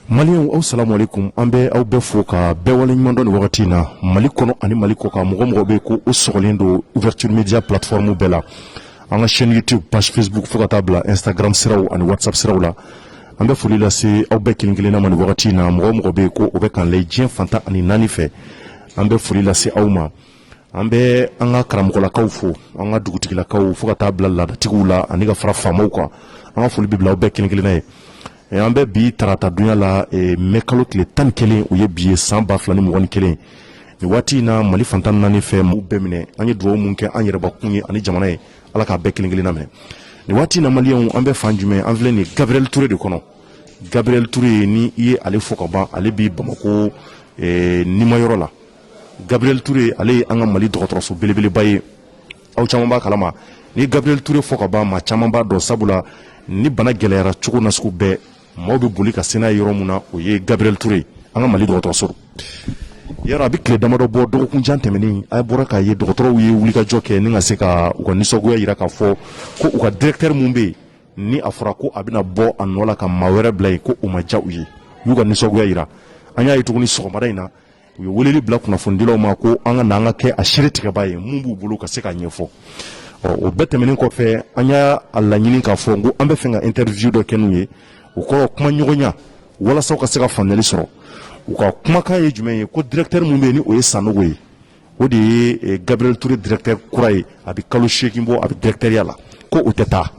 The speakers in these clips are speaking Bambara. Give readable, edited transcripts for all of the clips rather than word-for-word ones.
Maliens assalamu alaikum ambe aw be fo ka be wala nyman don wakati na Mali kono ani Mali ko ka mogo be ko o sogolendo ouverture media plateforme bela anga chaîne YouTube page Facebook fo ka tabla Instagram siraw ani WhatsApp siraw la ambe foli la se aw be kilingilena man wakati na mogo be ko o be kan lay jien fanta ani nani fe ambe foli la se awma ambe anga karamogo la kawfo anga dugutigi la kaw fo ka tabla la tigula ani ga fara famaw ka anga foli bibla aw be kilingilena an bɛ bi tarata dunya la mekalo tile 11 o ye bi san 2021 ni waati na Mali fantan naani fɛ mu bɛɛ minɛ an ye duwawu mun kɛ an yɛrɛbakun ye ani jamana ye ala k'a bɛɛ kelen kelenna minɛ ni waati na Maliens an bɛ fan jumɛn an filɛ ni Gabriel Touré de kɔnɔ Gabriel Touré ni i ye ale fɔ ka ban ale bi Bamako nimayɔrɔ la Gabriel Touré ale ye an ka Mali dɔgɔtɔrɔso belebeleba ye aw caman b'a kalama ni Gabriel Touré fɔ ka ban maa caman b'a dɔn sabula ni bana gɛlɛyara cogo na sugu bɛɛ maaw bɛ boli ka sena yɔrɔ mun na o ye Gabriel Touré an ka Mali dɔgɔtɔrɔso yara a bɛ tile damadɔ bɔ dɔgɔkun jan tɛmɛnen a bɔra k'a ye dɔgɔtɔrɔw ye wulikajɔ kɛ ni ka se ka u ka nisɔngoya yira k'a fɔ ko u ka directeur mun bɛ yen ni a fɔra ko a bɛna bɔ a nɔ la ka maa wɛrɛ bila yen ko o ma diya u ye u y'u ka nisɔngoya yira an y'a ye tuguni sɔgɔmada in na u ye weleli bila kunnafonidilaw ma ko an ka na an ka kɛ a seere tigɛba ye mun b'u bolo ka se k'a ɲɛfɔ o bɛɛ tɛmɛnen kɔfɛ an y'a laɲini k'a fɔ ko an bɛ fɛ ka interview dɔ kɛ n'u ye u kɔrɔ kuma ɲɔgɔnya walasa u ka se ka faamuyali sɔrɔ u ka kumakan ye jumɛn ye ko directeur mun bɛ yen ni o ye Sanogo ye o de ye Gabriel Touré directeur kura ye a bɛ kalo 8 bɔ a bɛ directeuriya la ko o tɛ taa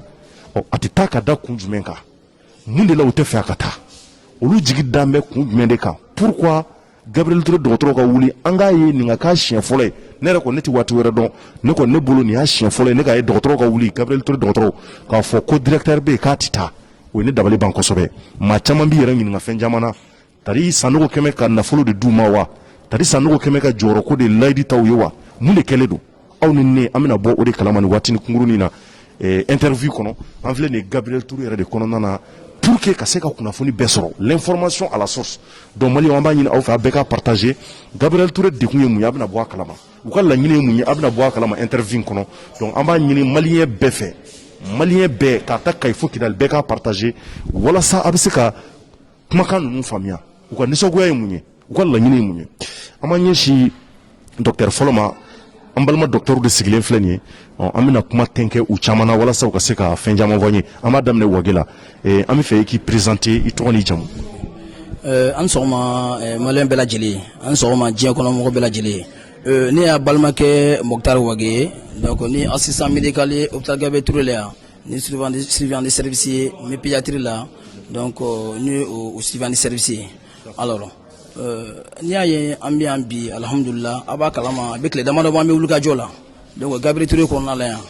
a tɛ taa ka da kun jumɛn kan mun de la u tɛ fɛ a ka taa olu jigi da bɛ kun jumɛn de kan pourquoi Gabriel Touré dɔgɔtɔrɔ ka wuli an k'a ye nin ka k'a siɲɛ fɔlɔ ye ne yɛrɛ ko ne tɛ waati wɛrɛ dɔn ne ko ne bolo nin y'a siɲɛ fɔlɔ ye ne k'a ye dɔgɔtɔrɔ ka wuli Gabriel Touré dɔgɔtɔrɔ k'a fɔ ko directeur bɛ yen k'a tɛ taa o ye ne dabali ban kosɛbɛ maa caman b'i yɛrɛ ɲininka fɛn caman na tari Sanogo kɛmɛ ka nafolo de d'u ma wa tari Sanogo kɛmɛ ka jɔyɔrɔ ko de layidi taw ye wa mun de kɛlen don aw ni ne an bɛna bɔ o de kalama nin waati ni kunkurunin na interview kɔnɔ an filɛ nin Gabriel Touré yɛrɛ de kɔnɔna na pour que ka se ka kunnafoni bɛɛ sɔrɔ l'information à la source donc Maliens an b'a ɲini aw fɛ a bɛɛ ka partager Gabriel Touré dekun ye mun ye a bɛna bɔ a kalama u ka laɲini ye mun ye a bɛna bɔ a kalama interview kɔnɔ donc an b'a ɲini Maliens bɛɛ fɛ Maliens bɛɛ k'a ta Kayi fo Kidali bɛɛ ka partager walasa a bɛ se ka kumakan ninnu faamuya u ka nisɔngoya ye mun ye u ka laɲini ye mun ye an b'an ɲɛsin docteur fɔlɔ ma an balima docteur de sigilen filɛ nin ye an bɛna kuma tɛnkɛ u caman na walasa u ka se ka fɛn caman fɔ an ye an b'a daminɛ Wage la an bɛ fɛ i k'i présenter i tɔgɔ n'i jamu an sɔgɔma Maliens bɛɛ lajɛlen an sɔgɔma diɲɛ kɔnɔ mɔgɔ bɛɛ lajɛlen ne y'a balimakɛ Mokhtar Wage ye donc ni assistant médical ye hôpital Gabriel Touré la yan ni suivant de service ye n bɛ pédiatrie la donc ni o suivant de service ye alors n'i y'a ye an bɛ yan bi alhamdulillah a b'a kalama a bɛ tile damadɔ bɔ an bɛ wulikajɔ la donc Gabriel Touré kɔnɔna la yan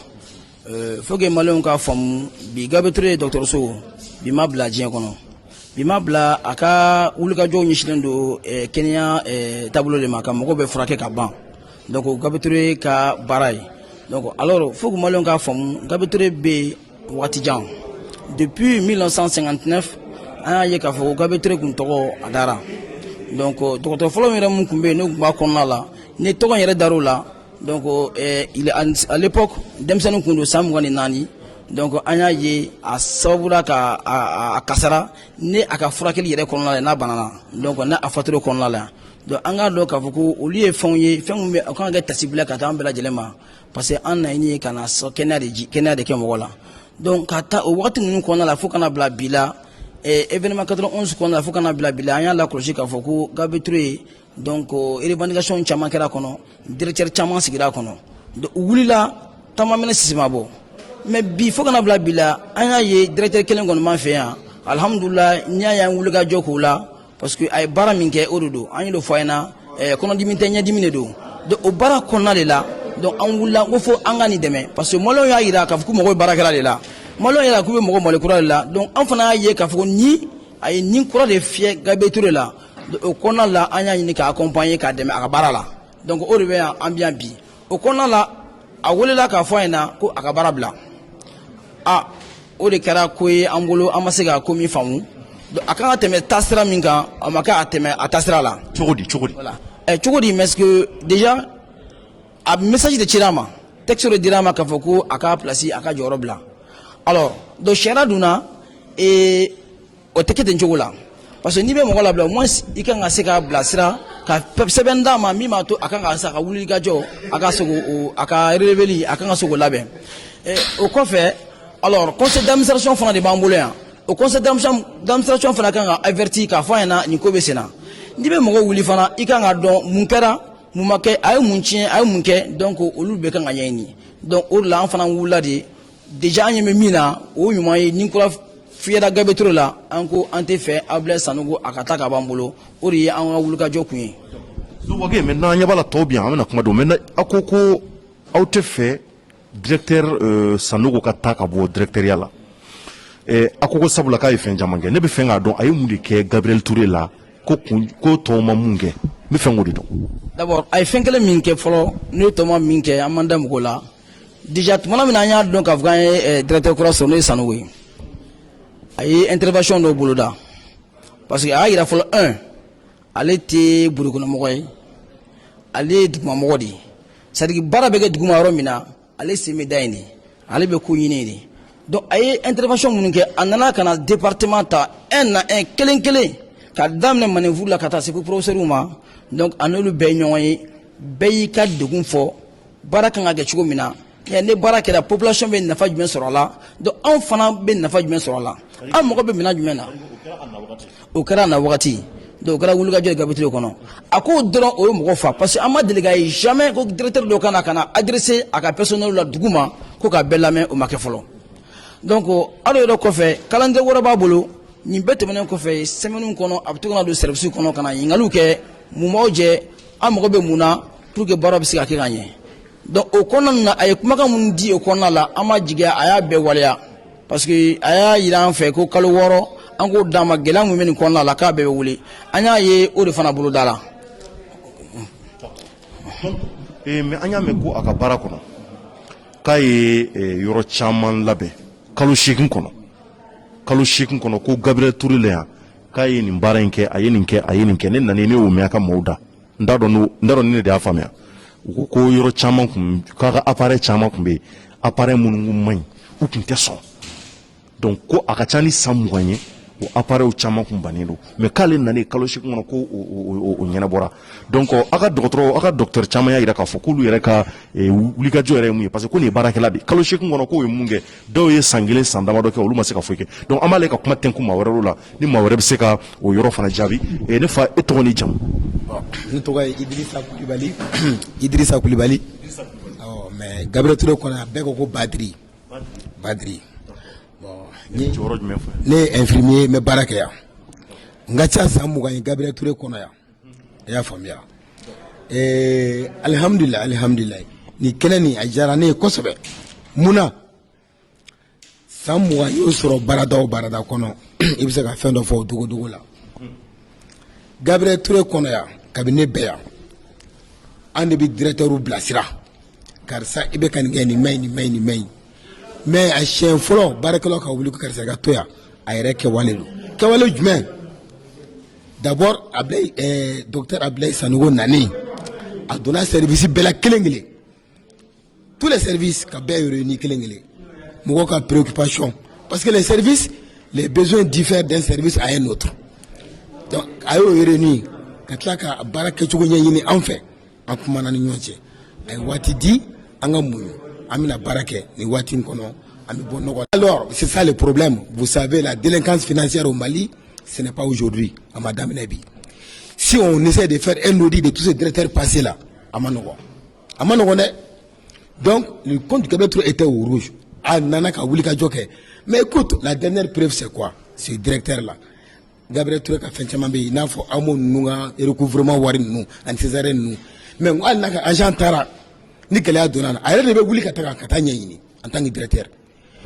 faut que Maliens k'a faamu bi Gabriel Touré dɔgɔtɔrɔso bi ma bila diɲɛ kɔnɔ bi ma bila a ka wulikajɔw ɲɛsinnen don kɛnɛya taabolo de ma ka mɔgɔw bɛ furakɛ ka ban donc Gabriel Touré ka baara ye donc alors faut que Maliens k'a faamu Gabriel Touré bɛ waati jan depuis 1959 an y'a ye k'a fɔ ko Gabriel Touré kun tɔgɔ a dara donc dɔgɔtɔrɔ fɔlɔ min yɛrɛ mun kun bɛ yen ne kun b'a kɔnɔna la ni tɔgɔ in yɛrɛ dar'o la donc à l'époque denmisɛnnin kun don san 24 donc an y'a ye a sababula ka a kasara ni a ka furakɛli yɛrɛ kɔnɔna la n'a banana donc n'a a fatura kɔnɔna la donc an k'a dɔn k'a fɔ ko olu ye fɛnw ye fɛn min bɛ a kan ka kɛ tasibila ka taa an bɛɛ lajɛlen ma parce que an naɲini ye ka na kɛnɛya de kɛ mɔgɔ la donc ka taa o waati ninnu kɔnɔna la fo kana bila bi la événement 91 kɔnɔna la fo kana bila bi la an y'a lakɔlɔsi k'a fɔ ko Gabriel Touré donc revendication caman kɛra kɔnɔ directeur caman sigira a kɔnɔ donc u wulila taama minɛ sisi ma bɔ mais bi fo kana bila bi la an y'a ye directeur kelen kɔni b'an fɛ yan alhamdulillah n'i y'a ye an wulikajɔ k'o la parce que a ye baara min kɛ o de don an ye dɔ fɔ a ɲɛna kɔnɔdimi tɛ ɲɛdimi de don donc o baara kɔnɔna de la donc an wulila ko fo an ka nin dɛmɛ parce que Maliens y'a yira k'a fɔ ko mɔgɔw ye baarakɛla de la Maliens y'a k'u bɛ mɔgɔ Mali kura de la donc an fana y'a ye k'a fɔ ko ni a ye nin kura de fiyɛ Gabriel Touré la o kɔnɔna la an y'a ɲini k'a accompagner k'a dɛmɛ a ka baara la donc o de bɛ yan an bɛ yan bi o kɔnɔna la a welela k'a fɔ a ɲɛna ko a ka baara bila o de kɛra ko ye an bolo an ma se ka ko min faamu a kan ka tɛmɛ taasira min kan a ma kɛ a tɛmɛ a taasira la cogo di voilà cogo di mais que déjà a message de cira a ma texte de dira a ma k'a fɔ ko a ka place a ka jɔyɔrɔ bila alors donc sariya dunna o tɛ kɛ ten cogo la parce que n'i bɛ mɔgɔ labila au moins i kan ka se k'a bilasira ka sɛbɛn d'a ma min b'a to a kan ka se a ka wuli ka jɔ a ka se k'o a ka réveiller a kan ka se k'o labɛn o kɔfɛ alors conseil d'administration fana de b'an bolo yan o conseil d'administration fana kan ka avertir k'a fɔ a ɲɛna nin ko bɛ sen na n'i bɛ mɔgɔ wuli fana i kan ka dɔn mun kɛra mun ma kɛ a ye mun tiɲɛ a ye mun kɛ donc olu bɛɛ kan ka ɲɛɲini donc o de la an fana wulila de déjà an ɲɛ bɛ min na o ɲuman ye ni kura fiyɛra Gabriel Touré la an ko an tɛ fɛ Abdoulaye Sanogo a ka taa ka b'an bolo o de ye an ka wulikajɔ kun ye. Wage maintenant an ɲɛ b'a la tɔw bi yan an bɛna kuma don maintenant a ko ko aw tɛ fɛ directeur Sanogo ka taa ka bɔ directeuriya la a ko sabula k'a ye fɛn caman kɛ ne bɛ fɛ k'a dɔn a ye mun de kɛ Gabriel Touré la ko tɔw ma mun kɛ n bɛ fɛ k'o de dɔn. D'abord a ye fɛn kelen min kɛ fɔlɔ n'o tɔw ma min kɛ an man da mɔgɔw la déjà tuma min na an y'a dɔn k'a fɔ k'an ye directeur kura sɔrɔ n'o ye Sanogo ye a ye intervention dɔ boloda parce que a y'a yira fɔlɔ 1 ale tɛ burukɔnɔmɔgɔ ye ale ye dugumamɔgɔ de ye c'est à dire baara bɛ kɛ duguma yɔrɔ min na ale sen bɛ da yen de ale bɛ ko ɲini de donc a ye intervention minnu kɛ a nana ka na département ta un na un kelen kelen ka daminɛ Manefuru la ka taa se fo professeur ma donc a n'olu bɛɛ ye ɲɔgɔn ye bɛɛ y'i ka degun fɔ baara kan ka kɛ cogo min na ne baara kɛra population bɛ nafa jumɛn sɔrɔ a la donc anw fana bɛ nafa jumɛn sɔrɔ a la an mago bɛ minɛn jumɛn na o kɛra a na wagati donc o kɛra wulikajɔ ye Gabriel Touré kɔnɔ a ko dɔrɔn o ye mɔgɔ fa parce que an ma deli k'a ye jamais ko directeur dɔ ka na adresser a ka personnel la dugu ma ko ka bɛɛ lamɛn o ma kɛ fɔlɔ donc hali o yɛrɛ kɔfɛ calendrier wɛrɛ b'a bolo nin bɛɛ tɛmɛnen kɔfɛ semaine kɔnɔ a bɛ to ka na don service kɔnɔ ka na ɲininkaliw kɛ mun b'aw jɛ an mago bɛ mun na pour que baara bɛ se ka kɛ ka ɲɛ donc o kɔnɔna na a ye kumakan minnu di o kɔnɔna la an ma jigiya a y'a bɛɛ waleya parce que a y'a yira an fɛ ko kalo 6 an k'o d'a ma gɛlɛya min bɛ nin kɔnɔna la k'a bɛɛ bɛ wuli an y'a ye o de fana bolo da la. mais an y'a mɛn ko a ka baara kɔnɔ k'a ye yɔrɔ caman labɛn kalo 8 kɔnɔ ko Gabriel Touré la yan k'a ye nin baara in kɛ a ye nin kɛ ne nana ne y'o mɛn a ka maaw da n t'a dɔn ni ne de y'a faamuya u ko yɔrɔ caman k'a ka appareil caman tun bɛ yen appareil minnu man ɲi u tun tɛ sɔn donc ko a ka ca ni san 20 ye o appareil caman kun bannen don mais k'ale nana kalo 8 kɔnɔ ko o ɲɛnabɔra donc a ka docteur caman y'a jira k'a fɔ k'olu yɛrɛ ka wulikajɔ yɛrɛ ye mun ye parce que ko nin ye baarakɛla de ye kalo 8 kɔnɔ k'o ye mun kɛ dɔw ye san 1 san damadɔ kɛ olu ma se ka foyi kɛ donc an b'ale ka kuma tɛnku maa wɛrɛw la ni maa wɛrɛ bɛ se ka o yɔrɔ fana jaabi ne fa e tɔgɔ ni jamu. Ne tɔgɔ ye Idrissa Kulibali mais Gabriel Touré kɔnɔ a bɛɛ ko Badri ne ye infirmier n bɛ baara kɛ yan n ka ca san 20 ye Gabriel Touré kɔnɔ yan i y'a faamuya alihamdulilayi nin kɛnɛ nin a diyara ne ye kosɛbɛ munna san 20 y'o sɔrɔ baarada o baarada kɔnɔ i bɛ se ka fɛn dɔ fɔ o dogo la Gabriel Touré kɔnɔ yan kabini ne bɛ yan an de bɛ directeur bilasira karisa i bɛ ka nin kɛ nin maɲi mais a siɲɛ fɔlɔ baarakɛlaw ka wuli ko karisa ka to yan a yɛrɛ kɛwale don kɛwale jumɛn d'abord docteur Abdoulaye Sanogo nanen a donna service bɛɛ la kelen tous les services ka bɛɛ réuni kelen mɔgɔw ka préoccupation parce que les services les besoins diffèrent d'un service à un autre donc a y'o réuni ka tila ka baara kɛcogo ɲɛɲini an fɛ an kumana ni ɲɔgɔn cɛ a ye waati di an ka muɲu an bɛna baara kɛ nin waati in kɔnɔ an bɛ bɔ nɔgɔ. Alors c'est ça le problème, vous savez la délinquance financière au Mali ce n'est pas aujourd'hui a ma daminɛ bi si on essaie de faire un audit de tous ces directeurs passés là a ma nɔgɔ dɛ donc le compte Gabriel Touré était au rouge a nana ka wuli ka jɔ kɛ mais écoute la dernière preuve c'est quoi ce directeur là Gabriel Touré ka fɛn caman bɛ yen i n'a fɔ AMO ninnu ka recouvrement wari ninnu ani césarienne ninnu mais hali n'a ka agent taara ni gɛlɛya donna na a yɛrɛ de bɛ wuli ka taa ɲɛɲini en tant que directeur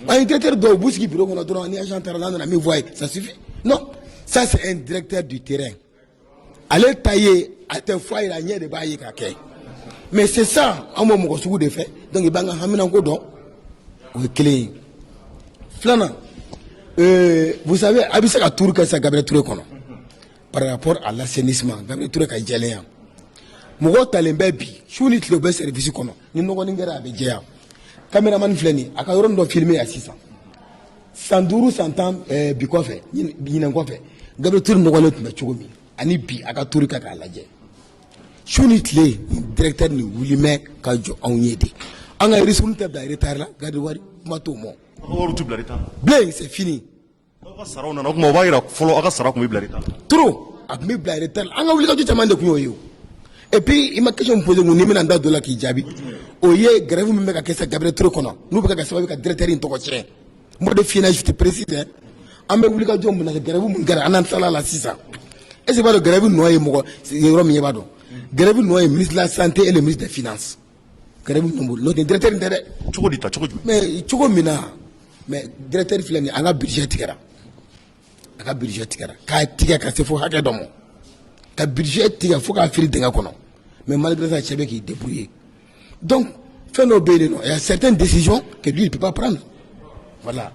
un directeur dɔw b'u sigi bureau kɔnɔ dɔrɔn ni agent taara n'a nana min fɔ a ye ça suffit non ça c'est un directeur du terrain ale ta ye a tɛ fɔ a ye a ɲɛ de b'a ye k'a kɛ mais c'est ça an b'o mɔgɔ sugu de fɛ donc i b'an ka haminanko dɔn o ye kelen ye filanan vous savez a bɛ se ka tuuru kɛ sa Gabriel Touré kɔnɔ par rapport à l'assainissement Gabriel Touré ka jɛlenya mɔgɔw talen bɛ bi su ni tile bɛ service kɔnɔ ni nɔgɔnin kɛra a bɛ jɛya caméraman filɛ nin a ka yɔrɔ dɔ filmer yan sisan san 5 san 10 bi kɔfɛ ɲinɛn kɔfɛ Gabriel Touré nɔgɔlen tun bɛ cogo min ani bi a ka Touré ka k'a lajɛ su ni tile ni directeur ni wulimɛ ka jɔ anw ye de an ka risque tɛ bila retard la garde wari kuma t'o mɔ wari tu bila retard bilen c'est fini aw ka saraw nana o kuma o b'a yira fɔlɔ aw ka sara kun bɛ bila retard trop a tun bɛ bila retard la an ka wulikajɔ caman de kun y'o ye o et puis i ma question posé kun n'i bɛna n da dɔ la k'i jaabi o ye grève min bɛ ka kɛ sa Gabriel Touré kɔnɔ n'u bɛ ka kɛ sababu ka directeur in tɔgɔ tiɲɛ n b'o de f'i ɲɛna je te précise an bɛ wulikajɔ min na grève min kɛra an n'an tilala la sisan est-ce que b'a dɔn grève nɔ ye mɔgɔ yɔrɔ min ye b'a dɔn grève nɔ ye ministre de la santé et le ministre des finances grève nɔ bolo n'o tɛ directeur in tɛ dɛ cogo di ta cogo jumɛn mais cogo min na mais directeur filɛ nin ye an ka budget tigɛra a ka budget tigɛra k'a tigɛ ka se fo hakɛ dɔ ma ka budget tigɛ fo k'a fili dingɛ kɔnɔ mais malgré ça cɛ bɛ k'i débrouiller donc fɛn dɔw bɛ yen nɔ il y a certaines décisions que lui il peut pas prendre voilà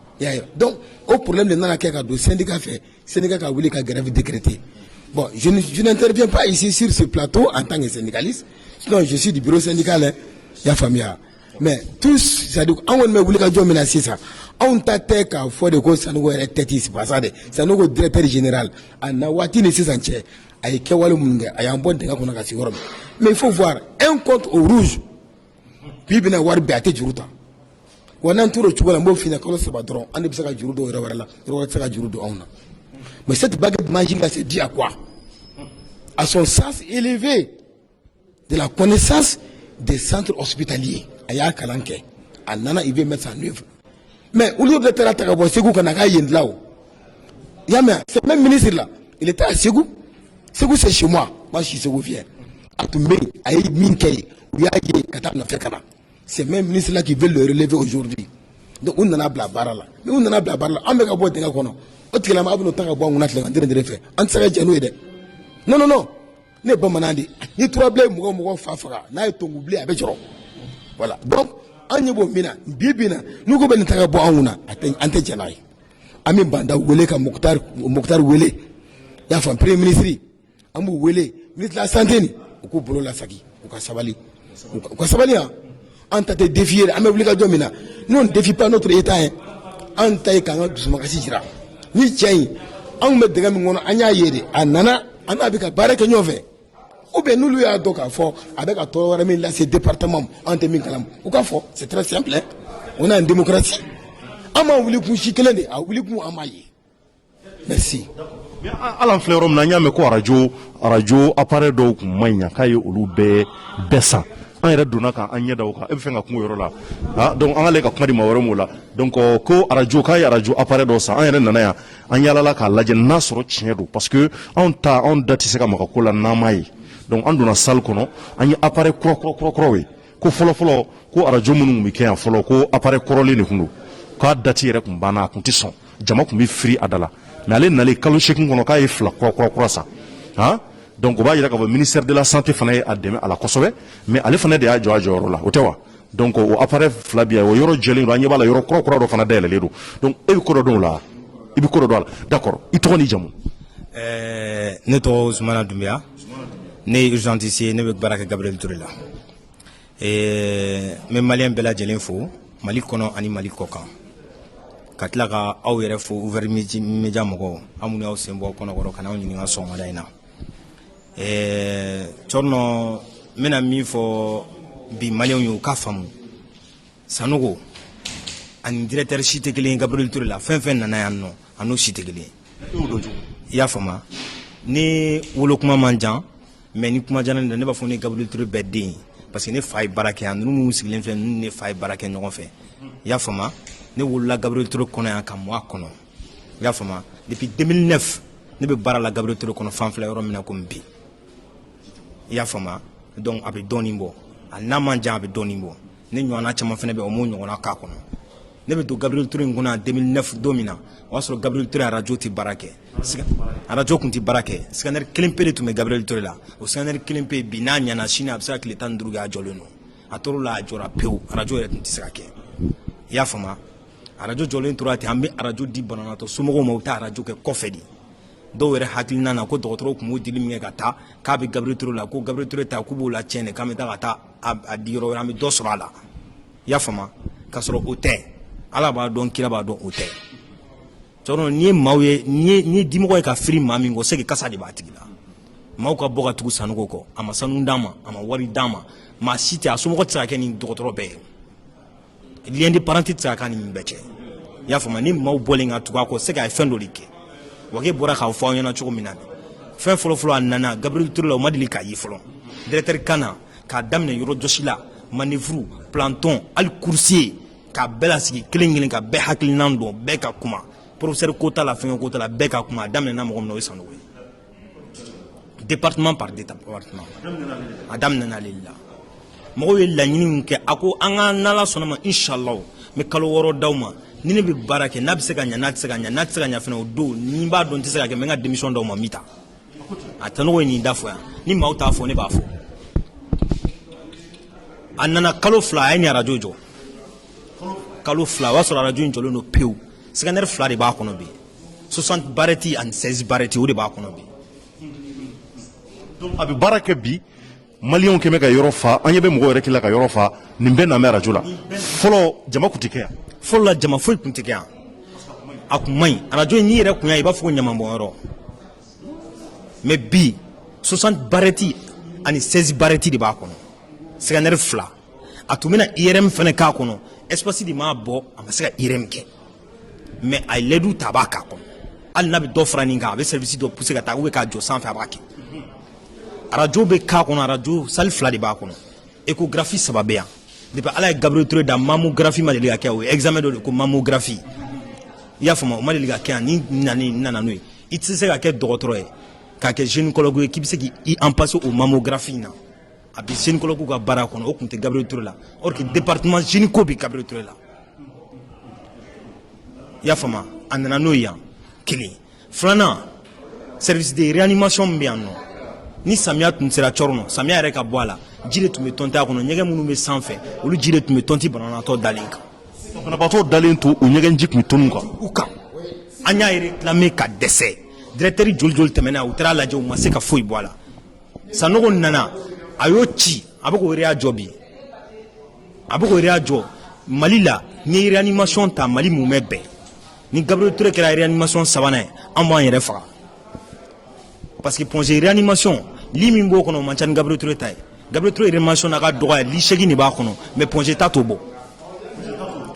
donc au problème de nana kɛ ka don syndicat fɛ syndicat ka wuli ka grève décréter bon je n'interviens pas ici sur ce plateau en tant que syndicaliste sinon je suis du bureau syndical hein y'a faamuya mais tous c'est-à-dire anw kɔni bɛ wuli ka jɔ min na sisan anw ta tɛ k'a fɔ de ko Sanogo yɛrɛ tête c'est pas ça de Sanogo directeur général a na waati ni sisan cɛ a ye kɛwale minnu kɛ a y'an bɔ dingɛ kɔnɔ ka se yɔrɔ min mais il faut voir un compte au rouge bi bɛna wari bɛɛ a tɛ juru ta wa n'an tora o cogo la n b'o f'i ɲɛna kalo 3 dɔrɔn an de bɛ se ka juru don yɔrɔ wɛrɛ la yɔrɔ wɛrɛ tɛ se ka juru don anw na mais cette baguette magique là c'est dû à quoi à son sens élevé de la connaissance des centres hospitaliers a y'a kalan kɛ a nana il veut mettre ça en œuvre mais olu de taara ta ka bɔ Segu ka na k'a yen dilan o i y'a mɛn ce même ministre là il était à Segu Segu c'est chez moi je suis Ségouvienne a tun bɛ yen a ye min kɛ yen u y'a ye ka taa nɔfɛ ka na c'est même ministre là qui veut le relever aujourd'hui donc u nana bila baara la mais u nana bila baara la an bɛ ka bɔ dingɛ kɔnɔ o tigilama a bɛ n'o ta ka bɔ an kunna tile kan dere fɛ an tɛ se ka jɛ n'o ye dɛ non ne ye bamanan de ni turabilen ye mɔgɔ fa faga n'a ye tonkubilen a bɛ jɔrɔ voilà donc an ɲɛ b'o min na bi bi in na n'u ko bɛ nin ta ka bɔ an kunna an tɛ jɛ n'a ye an bɛ Banda wele ka Mokutari wele i y'a faamu premier ministre an b'u wele ministre de la santé nin u k'u bolo lasagi u ka sabali yan an ta tɛ défier an bɛ wuli ka jɔ min na nous on ne défie pas notre état hein an ta ye k'an ka dusumakasi jira ni cɛ in anw bɛ dingɛ min kɔnɔ an y'a ye de a nana an n'a bɛ ka baara kɛ ɲɔgɔn fɛ ou bien n'olu y'a dɔn k'a fɔ a bɛ ka tɔɔrɔ wɛrɛ min lase département an tɛ min kalama u k'a fɔ c'est très simple hein on a une démocratie an ma wuli kun si kelen de a wuli kun an m'a ye merci. ala filɛ yɔrɔ min na an y'a mɛn ko arajo appareil dɔw kun man ɲa k'a ye olu bɛɛ san an yɛrɛ donna kan an ɲɛ da o kan e bɛ fɛ ka kungo yɔrɔ la donc an k'ale ka kuma di maa wɛrɛ m'o la donc ko k'a ye arajo appareil dɔw san an yɛrɛ nana yan an yaalala k'a lajɛ n'a sɔrɔ tiɲɛ don parce que anw da tɛ se ka maga ko la n'an m'a ye donc an donna salle kɔnɔ an ye appareil kɔrɔ ye ko fɔlɔ ko arajo minnu bɛ kɛ yan fɔlɔ ko appareil kɔrɔlen de tun don k'a date yɛrɛ tun banna a tun tɛ sɔn jama tun bɛ firi a da la mais ale nalen kalo 8 kɔnɔ k'a ye 2 kura san donc o b'a jira k'a fɔ ministère de la santé fana ye a dɛmɛ a la kosɛbɛ mais ale fana de y'a jɔ a jɔyɔrɔ la o tɛ wa donc o appareil 2 bɛ yan o yɔrɔ jɛlen don an ɲɛ b'a la yɔrɔ kura dɔ fana dayɛlɛlen don donc e bɛ ko dɔ dɔn o la i bɛ ko dɔ dɔn a la d'accord i tɔgɔ n'i jamu. ne tɔgɔ Usumana Dunbiya ne ye urgentiste ye ne bɛ baara kɛ Gabriel Touré la n bɛ maliyɛn bɛɛ lajɛlen fo Mali kɔnɔ ani Mali kɔkan ka tila ka aw yɛrɛ fo Ouvert Media mɔgɔw an minnu y'aw sen bɔ kɔnɔkɔrɔ ka n'aw ɲininka sɔgɔmada in na Cɔrɔnɔ n bɛna min fɔ bi maliyɛnw ye u k'a faamu Sanogo ani directeur si tɛ kelen ye Gabriel Touré la fɛn nana yan nɔ a n'o si tɛ kelen ye i y'a faamu ni wolo kuma man jan mais ni kuma jana ne b'a fɔ ne Gabriel Touré bɛɛ den ye parce que ne fa ye baara kɛ yan ninnu minnu sigilen filɛ ninnu ne fa ye baara kɛ ɲɔgɔn fɛ i y'a faamu ne wolola Gabriel Touré kɔnɔ yan ka mɔ a kɔnɔ i y'a faamu depuis 2009 ne bɛ baara la Gabriel Touré kɔnɔ fan filɛ yɔrɔ min na komi bi i y'a faamu donc a bɛ dɔɔnin bɔ a n'a man jan a bɛ dɔɔnin bɔ ne ɲɔgɔnna caman fana bɛ o m'o ɲɔgɔnna k'a kɔnɔ ne bɛ don Gabriel Touré in kɔnɔ 2009 don min na o y'a sɔrɔ Gabriel Touré arajo tɛ baara kɛ arajo tun tɛ baara kɛ scanner kelen pe de tun bɛ Gabriel Touré la o scanner kelen pe bi n'a ɲɛna sini a bɛ se ka tile 15 kɛ a jɔlen don a tor'o la a jɔra pewu arajo yɛrɛ tun tɛ se ka kɛ i y'a faamu arajo jɔlen tora ten an bɛ arajo di banabaatɔ somɔgɔw ma u tɛ arajo kɛ kɔfɛ de dɔw yɛrɛ hakilina na ko dɔgɔtɔrɔw tun b'o dili min kɛ ka taa k'a bɛ Gabriel Touré la ko Gabriel Touré ta k'u b'o la tiɲɛ de k'an bɛ taa ka taa a di yɔrɔ wɛrɛ an bɛ dɔ sɔrɔ a la i y'a faamu k'a sɔrɔ o tɛ Ala b'a dɔn kira b'a dɔn o tɛ cɔrɔ ni ye maaw ye ni ye dimɔgɔ ye ka firi maa min kɔ c'est que kasa de b'a tigi la maaw ka bɔ ka tugu Sanogo kɔ a ma sanu d'a ma a ma wari d'a ma maa si tɛ a somɔgɔ tɛ se ka kɛ ni dɔgɔtɔrɔ bɛɛ ye lien de parenté tɛ se ka k'a ni nin bɛɛ cɛ i y'a faamu ni maaw bɔlen ka tugu a kɔ c'est que a ye fɛn dɔ de kɛ Wagué bɔra k'a fɔ aw ɲɛna cogo min na fɛn fɔlɔ-fɔlɔ a nana Gabriel Touré la o ma deli k'a ye fɔlɔ directeur Kana k'a daminɛ yɔrɔjɔsi la manœuvre planton hali coursier k'a bɛɛ lasigi kelen-kelen ka bɛɛ hakilinan dɔn bɛɛ ka kuma professeur ko t'a la fɛn ko t'a la bɛɛ ka kuma a daminɛna mɔgɔ min na o ye Sanogo ye département par département a daminɛna ale la mɔgɔw ye laɲini min kɛ a ko an ka n'Ala sɔnna ma inchallah n bɛ kalo 6 d'aw ma ni ne bɛ baara kɛ n'a bɛ se ka ɲɛ n'a tɛ se ka ɲɛ n'a tɛ se ka ɲɛ fana o don ni n b'a dɔn n tɛ se ka kɛ n bɛ n ka démission d'aw ma n bɛ taa a Sanogo ye nin da fɔ yan ni maaw t'a fɔ ne b'a fɔ a nana kalo 2 a ye nin radio jɔ kalo 2 o y'a sɔrɔ radio in jɔlen don pewu scanner 2 de b'a kɔnɔ bi 60 barrettes ani 16 barrettes o de b'a kɔnɔ bi donc a bɛ baara kɛ bi maliyɛnw kɛmɛ ka yɔrɔ fa an ɲɛ bɛ mɔgɔ yɛrɛ kila ka yɔrɔ fa nin bɛɛ na mɛ radio la fɔlɔ jama tun tɛ kɛ yan fɔlɔ la jama foyi tun tɛ kɛ yan a kun man ɲi radio in n'i yɛrɛ kun y'a i b'a fɔ ko ɲamanbɔnyɔrɔ mais bi 60 barrettes ani 16 barrettes de b'a kɔnɔ scanner 2 a tun bɛna IRM fana k'a kɔnɔ espace de m'a bɔ a ma se ka IRM kɛ mais a ye LED ta a b'a k'a kɔnɔ hali n'a bɛ dɔ fara nin kan a bɛ service dɔ pousser ka taa ou bien k'a jɔ sanfɛ a b'a kɛ radio bɛ k'a kɔnɔ radio salle 2 de b'a kɔnɔ échographie 3 bɛ yan depuis Ala ye Gabriel Touré da mammographie ma deli ka kɛ o ye examen dɔ de ko mammographie i y'a faamu o ma deli ka kɛ yan ni nana n'o ye i tɛ se ka kɛ dɔgɔtɔrɔ ye k'a kɛ gynécologue ye k'i bɛ se k'i en passer o mammographie in na a bɛ gynécologue ka baara kɔnɔ o tun tɛ Gabriel Touré la or que département gynéco bɛ Gabriel Touré la i y'a faamu a nana n'o ye yan kelen filanan service de réanimation min bɛ yan nɔ ni samiya tun sera cɔrɔnɔ samiya yɛrɛ ka bɔ a la ji de tun bɛ tɔnti a kɔnɔ ɲɛgɛn minnu bɛ sanfɛ olu ji de tun bɛ tɔnti banabaatɔ dalen kan banabaatɔ dalen to o ɲɛgɛn ji tun bɛ tɔnni kan u kan an y'a réclamer ka dɛsɛ directeur joli tɛmɛna u taara lajɛ u ma se ka foyi bɔ a la Sanogo nana a y'o ci a bɛ k'o yɛrɛ jɔ bi a bɛ k'o yɛrɛ jɔ Mali la ni ye réanimation ta Mali mun bɛ bɛn ni Gabriel Touré kɛra réanimation sabanan ye an b'an yɛrɛ faga parce que projet réanimation li min b'o kɔnɔ o man ca ni Gabriel Touré ta ye Gabriel Touré réanimation n'a ka dɔgɔ li 8 de b'a kɔnɔ mais projet ta t'o bɔ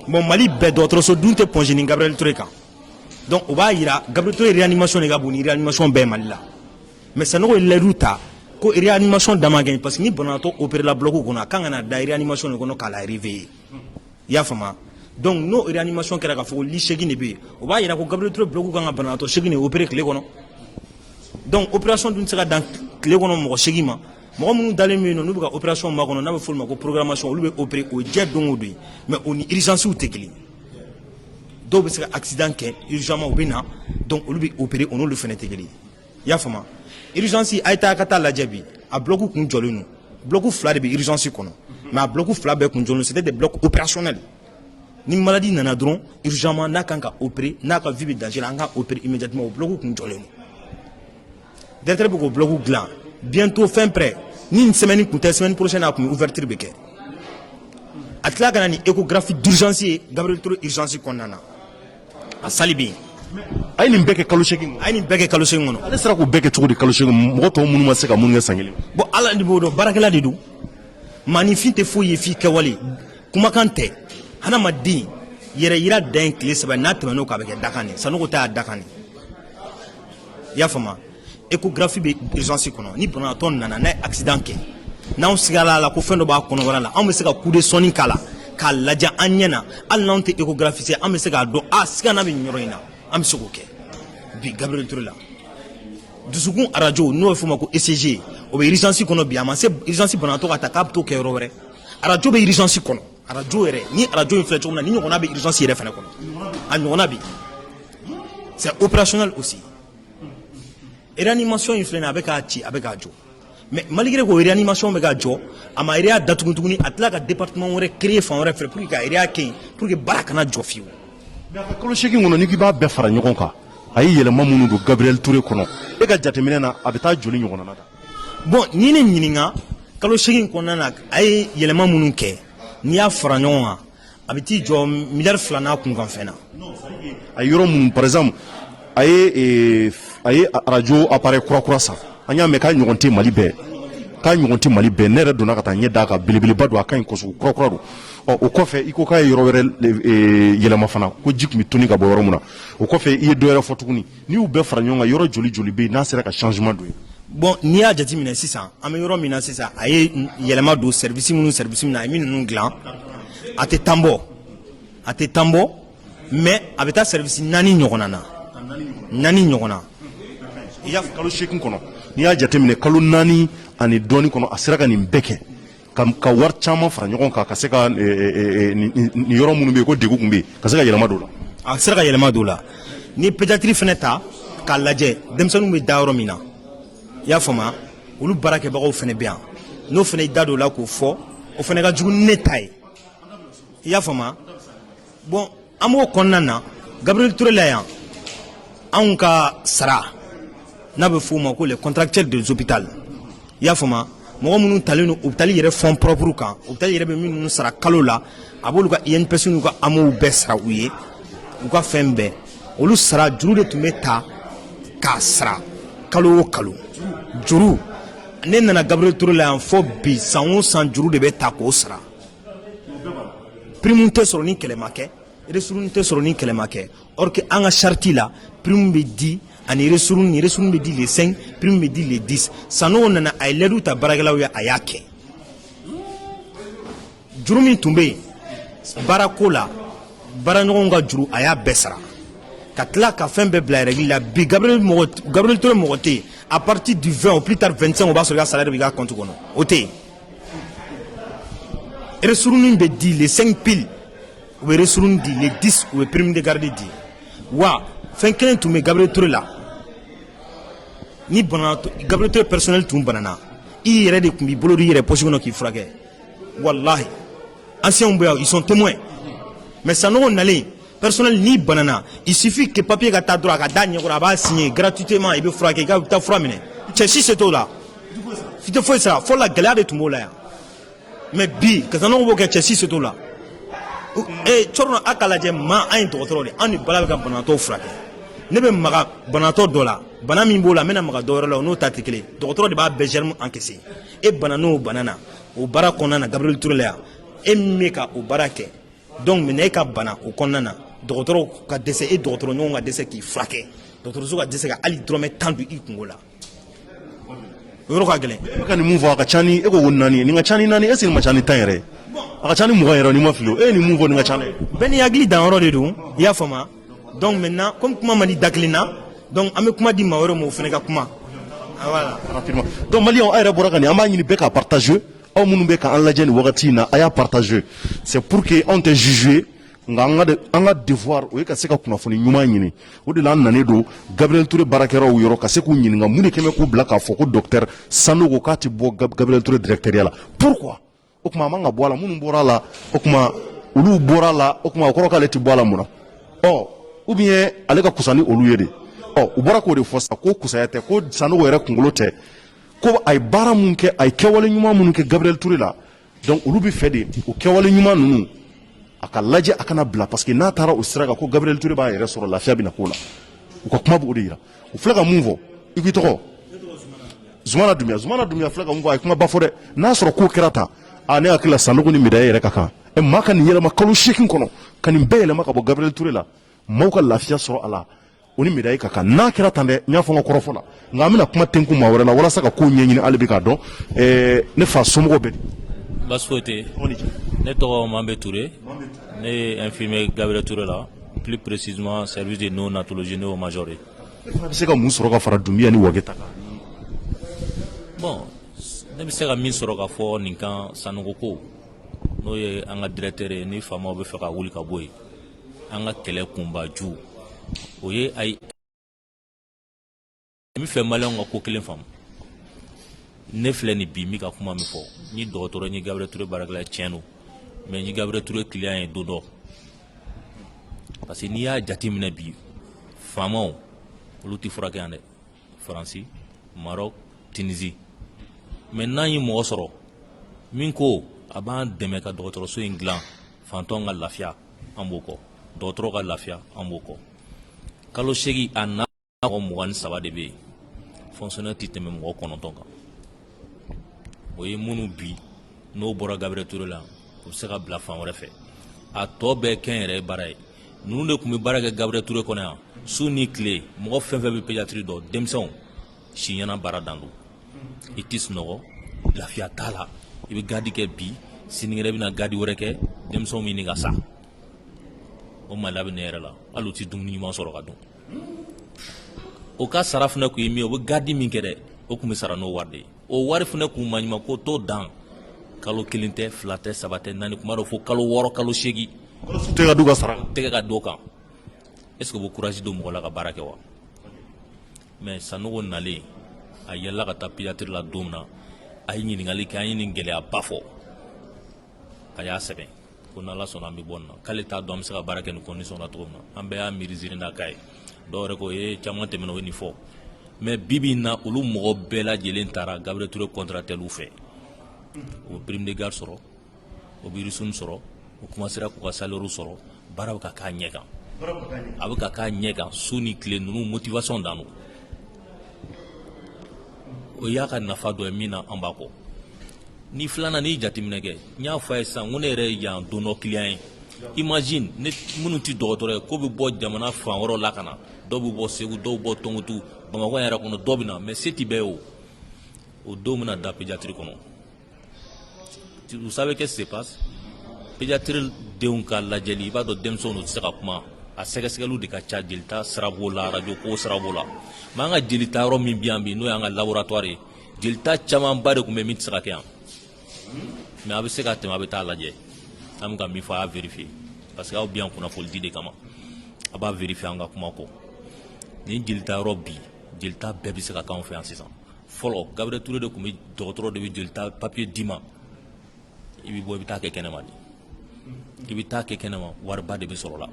bon Mali bɛɛ dɔgɔtɔrɔso dun tɛ projet ni Gabriel Touré kan donc o b'a yira Gabriel Touré réanimation de ka bon ni réanimation bɛɛ Mali la mais Sanogo ye lɛdu ta ko réanimation dama gɛn parce que ni banabaatɔ opéré la bloc kɔnɔ a kan ka na da réanimation de kɔnɔ k'a la réveiller i y'a faamu donc n'o réanimation kɛra k'a fɔ ko li 8 de bɛ yen o b'a yira ko Gabriel Touré bloc kan ka banabaatɔ 8 de opéré tile kɔnɔ donc opération dun tɛ se ka dan tile kɔnɔ mɔgɔ 8 ma mɔgɔ minnu dalen bɛ yen nɔ n'u bɛ ka opération ma kɔnɔ n'a bɛ fɔ olu ma ko programmation olu bɛ opéré o ye diɲɛ don o don ye mais o ni urgence tɛ kelen dɔw bɛ se ka accident kɛ urgemment u bɛ na donc olu bɛ opéré o n'olu fana tɛ kelen i y'a faamu urgence a ye taa ka taa lajɛ bi a bloc kun jɔlen don bloc 2 de bɛ urgence kɔnɔ mais a bloc 2 bɛɛ kun jɔlen c'était des blocs opérationnels ni maladie nana dɔrɔn urgemment n'a kan ka opéré n'a ka vie bɛ danger la an ka opéré immédiatement o bloc kun jɔlen don directeur bɛ k'o bloc dilan bientôt fin prêt ni une semaine kun tɛ semaine prochaine a kun bɛ ouverture bɛ kɛ a tila ka na ni échographie d'urgence ye Gabriel Touré urgence kɔnɔna na a salle bɛ yen a ye nin bɛɛ kɛ kalo 8 kɔnɔ a ye nin bɛɛ kɛ kalo 8 kɔnɔ ale sera k'o bɛɛ kɛ cogo di kalo 8 mɔgɔ tɔw minnu ma se ka mun kɛ san kelen bon Ala de b'o dɔn baarakɛla de don maanifin tɛ foyi ye f'i kɛwale kumakan tɛ hadamaden yɛrɛ yira dan ye tile 3 n'a tɛmɛn'o kan a bɛ kɛ dakan de Sanogo ta y'a dakan de i y'a faamu échographie bɛ urgence kɔnɔ ni banabaatɔ nana n'a ye accident kɛ n'anw sigala a la ko fɛn dɔ b'a kɔnɔbara la anw bɛ se ka coup de sonne k'a la k'a lajɛ an ɲɛ na hali n'anw tɛ échographie se an bɛ se k'a dɔn sigana bɛ nin yɔrɔ in na an bɛ se k'o kɛ bi Gabriel Touré la dusukun radio n'o bɛ f'o ma ko ECG o bɛ urgence kɔnɔ bi a ma se urgence banabaatɔ ka ta k'a bɛ t'o kɛ yɔrɔ wɛrɛ radio bɛ urgence kɔnɔ radio yɛrɛ ni radio in filɛ cogo min na ni ɲɔgɔnna bɛ urgence yɛrɛ fana kɔnɔ a ɲɔgɔnna bɛ c'est opérationnel aussi réanimation in filɛ nin ye a bɛ k'a ci a bɛ k'a jɔ mais malgré ko réanimation bɛ ka jɔ a ma area datugu tuguni a tila ka département wɛrɛ créer fan wɛrɛ fɛ pour que ka area kɛ yen pour que baara kana jɔ fiyewu mais a ka kalo 8 kɔnɔ n'i k'i b'a bɛɛ fara ɲɔgɔn kan a ye yɛlɛma minnu don Gabriel Touré kɔnɔ e ka jateminɛ na a bɛ taa joli ɲɔgɔnna na bon n'i ne ɲininka kalo 8 kɔnɔna na a ye yɛlɛma minnu kɛ n'i y'a fara ɲɔgɔn kan a bɛ t'i jɔ miliyari 2 n'a kunkan fɛn na. a yɔrɔ minnu par exemple a ye radio appareil kura san an y'a mɛn k'a ɲɔgɔn tɛ Mali bɛɛ ne yɛrɛ donna ka taa ɲɛ d'a kan belebeleba don a ka ɲi kosɛbɛ kura don o kɔfɛ i ko k'a ye yɔrɔ wɛrɛ yɛlɛma fana ko ji tun bɛ tonni ka bɔ yɔrɔ min na o kɔfɛ i ye dɔ wɛrɛ fɔ tuguni n'i y'u bɛɛ fara ɲɔgɔn kan yɔrɔ joli bɛ yen n'a sera ka changement don yen. Bon n'i y'a jateminɛ sisan an bɛ yɔrɔ min na sisan a ye yɛlɛma don service min na a ye min ninnu dilan a tɛ tan bɔ mais a bɛ taa service 4 ɲɔgɔnna na i y'a fɔ kalo 8 kɔnɔ n'i y'a jateminɛ kalo 4 ani dɔɔni kɔnɔ a sera ka nin bɛɛ kɛ ka wari caman fara ɲɔgɔn kan ka se ka nin yɔrɔ minnu bɛ yen ko degun tun bɛ yen ka se ka yɛlɛma don la. A sera ka yɛlɛma don la ni pédiatrie fana ta k'a lajɛ denmisɛnninw bɛ da yɔrɔ min na i y'a faamuya olu baarakɛbagaw fana bɛ yan n'o fana da don la k'o fɔ o fana ka jugu ni ne ta ye i y'a faamuya bon an b'o kɔnɔna na Gabriel Touré la yan anw ka sara n'a bɛ f'o ma ko les contractuels des hôpitaux i y'a faamuya mɔgɔ minnu talen don hôpital yɛrɛ fonds propres kan hôpital yɛrɛ bɛ minnu sara kalo la a b'olu ka INPS n'u ka AMO bɛɛ sara u ye u ka fɛn bɛɛ olu sara juru de tun bɛ ta k'a sara kalo o kalo juru ne nana Gabriel Touré la yan fɔ bi san o san juru de bɛ ta k'o sara prime tɛ sɔrɔ ni kɛlɛ ma kɛ ressource tɛ sɔrɔ ni kɛlɛ ma kɛ or que an ka charte la prime bɛ di ani ressource bɛ di les 5 prime bɛ di les 10 san'o nana a ye laidu ta baarakɛlaw ye a y'a kɛ juru min tun bɛ yen baarako la baaraɲɔgɔnw ka juru a y'a bɛɛ sara ka tila ka fɛn bɛɛ bila règle la bi Gabriel Touré mɔgɔ tɛ yen à partir du 20 au plus tard 25 o b'a sɔrɔ i ka salaire b'i ka compte kɔnɔ o tɛ yen ressource bɛ di les 5 piles u bɛ ressource di les 10 u bɛ prime de garde di wa fɛn kelen tun bɛ Gabriel Touré la ni Gabriel Touré personnel tun banana i yɛrɛ de tun b'i bolo di i yɛrɛ poche kɔnɔ k'i furakɛ wallahi anciens bɛ yan ils sont témoins mais sanogo nalen personnel ni banana il suffit que papier ka taa dɔrɔn a ka da ɲɛkɔrɔ a b'a signer gratuitement i bɛ furakɛ i ka taa fura minɛ cɛ si se t'o la i tɛ foyi sara fɔlɔ la gɛlɛya de tun b'o la yan mais bi ka sanogo b'o kɛ cɛ si se t'o la cɔrɔnɔ a k'a lajɛ maa an ye dɔgɔtɔrɔ de an ni bala bɛ ka banabaatɔ furakɛ ne bɛ maga banabaatɔ dɔ la bana min b'o la n bɛna maga dɔ wɛrɛ la o n'o ta tɛ kelen dɔgɔtɔrɔ de b'a bɛɛ germe encaissé e bana n'o bana na o baara kɔnɔna na Gabriel Touré la yan e min bɛ ka o baara kɛ donc maintenant e ka bana o kɔnɔna na dɔgɔtɔrɔw ka dɛsɛ e dɔgɔtɔrɔ ɲɔgɔn ka dɛsɛ k'i furakɛ dɔgɔtɔrɔso ka dɛsɛ ka hali dɔrɔmɛ 10 don i kungo la o yɔrɔ ka gɛlɛn. e bɛ ka nin mun fɔ a ka ca ni e ko 4 ye nin ka ca ni 4 est ce que nin ma ca ni 10 yɛrɛ a ka ca ni 20 yɛrɛ ni ma fili e ye nin mun fɔ nin ka ca dɛ. bɛɛ ni hakili danyɔrɔ de don i y'a faamuya donc maintenant comme kuma man di da kelen na donc an bɛ kuma di maa wɛrɛ ma o fana ka kuma voilà. Rapidement donc maliyɛnw a yɛrɛ bɔra ka nin an b'a ɲini bɛɛ ka partager aw minnu bɛ k'an lajɛ nin wagati in na a y'a partager c'est pour que anw tɛ juger nka an ka devoir o ye ka se ka kunnafoni ɲuman ɲini o de la an nanen don Gabriel Touré baarakɛlaw yɔrɔ ka se k'u ɲininka mun de kɛn bɛ k'u bila k'a fɔ ko docteur Sanogo k'a tɛ bɔ Gabriel Touré directeur ya la pourquoi o tuma a man ka bɔ a la minnu bɔra a la o tuma olu bɔra a la o tuma o kɔrɔ k'ale tɛ bɔ a la mun na ou bien ale ka kusa ni olu ye de u bɔra k'o de fɔ sa ko kusaya tɛ ko Sanogo yɛrɛ kunkolo tɛ ko a ye baara mun kɛ a ye kɛwale ɲuman minnu kɛ Gabriel Touré la donc olu bɛ fɛ de o kɛwale ɲuman ninnu a ka lajɛ a kana bila parce que n'a taara o sira kan ko Gabriel Touré b'a yɛrɛ sɔrɔ lafiya bɛ na k'o la u ka kuma b'o de yira u filɛ ka mun fɔ i k'i tɔgɔ Zumana Dunbiya filɛ ka mun fɔ a ye kuma ba fɔ dɛ n'a sɔrɔ k'o kɛra tan ne hakili la Sanogo ni médaille yɛrɛ ka kan maa ka nin yɛlɛma kalo 8 kɔnɔ ka nin bɛɛ yɛlɛma ka bɔ Gabriel Touré la maaw ka lafiya sɔrɔ a la o ni médaille ka kan n'a kɛra tan dɛ n y'a fɔ n ka kɔrɔfɔ la nka an bɛna kuma tɛnku maa wɛrɛ la walasa ka kow ɲɛɲini hali bi k'a dɔn ne fa somɔgɔw bɛ di. Baasi foyi tɛ ne tɔgɔ Mambe Touré ne ye infirmier Gabriel Touré la plus précisément service de néonatologie néo-major ye. e fana bɛ se ka mun sɔrɔ ka fara Dunbiya ni Wageta kan. bon ne bɛ se ka min sɔrɔ ka fɔ nin kan Sanogo ko n'o ye an ka directeur ye ni faamaw bɛ fɛ ka wuli ka bɔ yen an ka kɛlɛ kunbaju o ye ayi n bɛ fɛ maliyɛnw ka ko kelen faamu ne filɛ nin bi n bɛ ka kuma min fɔ n ye dɔgɔtɔrɔ n ye Gabriel Touré baarakɛla tiɲɛ don mais n ye Gabriel Touré client ye don dɔ parce que n'i y'a jateminɛ bi faamaw olu tɛ furakɛ yan dɛ Faransi Maroc Tunisie mais n'an ye mɔgɔ sɔrɔ min ko a b'an dɛmɛ ka dɔgɔtɔrɔso in dilan fanton ka lafiya an b'o kɔ dɔgɔtɔrɔ ka lafiya an b'o kɔ kalo 8 a n'a mɔgɔ 23 de bɛ yen fonctionnaire tɛ tɛmɛ mɔgɔ 9 kan o ye minnu bi n'o bɔra Gabriel Touré la o bɛ se ka bila fan wɛrɛ fɛ a tɔ bɛɛ kɛnyɛrɛye baara ye ninnu de tun bɛ baara kɛ Gabriel Touré kɔnɔ yan su ni tile mɔgɔ fɛn fɛn bɛ pédiatrie dɔn denmisɛnw si ɲɛna baara dan don i tɛ sunɔgɔ lafiya t'a la i bɛ garidi kɛ bi sinikɛnɛ i bɛna garidi wɛrɛ kɛ denmisɛnw bɛ ɲini ka sa o maloya bɛ ne yɛrɛ la hali u tɛ dumuni ɲuman sɔrɔ ka dun o ka sara fana kun ye min ye o bɛ garidi min kɛ dɛ o tun bɛ sara n'o wari de ye o wari fana kun maɲuman ko t'o dan kalo 1 tɛ 2 tɛ 3 tɛ 4 kuma dɔ fo kalo 6 kalo 8 tɛgɛ ka du ka sara tɛgɛ ka do kan est ce que o bɛ courage don mɔgɔ la ka baara kɛ wa mais Sanogo nalen a yɛlɛla ka taa pédiatrie la don min na a ye ɲininkali kɛ an ye nin gɛlɛyaba fɔ a y'a sɛbɛn ko n'Ala sɔnna an bɛ bɔ nin na k'ale t'a dɔn an bɛ se ka baara kɛ nin condition na cogo min na an bɛɛ y'a miiri ziiri n'a k'a ye dɔw yɛrɛ ko caman tɛmɛna o ye nin fɔ mais bibi in na olu mɔgɔ bɛɛ lajɛlen taara Gabriel Touré contractɛliw fɛ o bɛ prime de garde sɔrɔ o bɛ risum sɔrɔ o commencera k'u ka salaire sɔrɔ baara bɛ ka k'a ɲɛ kan a bɛ ka k'a ɲɛ kan su ni tile ninnu motivation dan don o y'a ka nafa dɔ ye min na an b'a kɔ ni filanan n'i jateminɛ kɛ n y'a fɔ a ye sisan ko ne yɛrɛ ye yan don dɔ client ye imagine ne minnu tɛ dɔgɔtɔrɔ ye ko bɛ bɔ jamana fan wɛrɛw la ka na dɔw bɛ bɔ Segu dɔw bɛ bɔ Tɔnbukutu Bamakɔ yɛrɛ kɔnɔ dɔw bɛ na mais se tɛ bɛɛ ye o don bɛna da pédiatrie kɔnɔ vous savez qu'est-ce qui se passe pédiatrie denw ka lajɛli i b'a dɔn denmisɛnw tɛ se ka kuma a sɛgɛsɛgɛliw de ka ca jelita sira b'o la radio ko sira b'o la mais an ka jelita yɔrɔ min bɛ yan bi n'o y'an ka laboratoire ye jelita camanba de tun bɛ min tɛ se ka kɛ yan mais a bɛ se ka tɛmɛ a bɛ taa lajɛ an bɛ ka min fɔ a y'a vérifier parce que aw bɛ yan kunnafoni di de kama a b'a vérifier an ka kuma kɔ nin jelita yɔrɔ bi jelita bɛɛ bɛ se ka k'anw fɛ yan sisan fɔlɔ Gabriel Touré de tun bɛ dɔgɔtɔrɔ de bɛ jelita papier d'i ma i bɛ bɔ i bɛ taa kɛ kɛnɛma de i bɛ taa kɛ kɛnɛma wariba de bɛ sɔrɔ la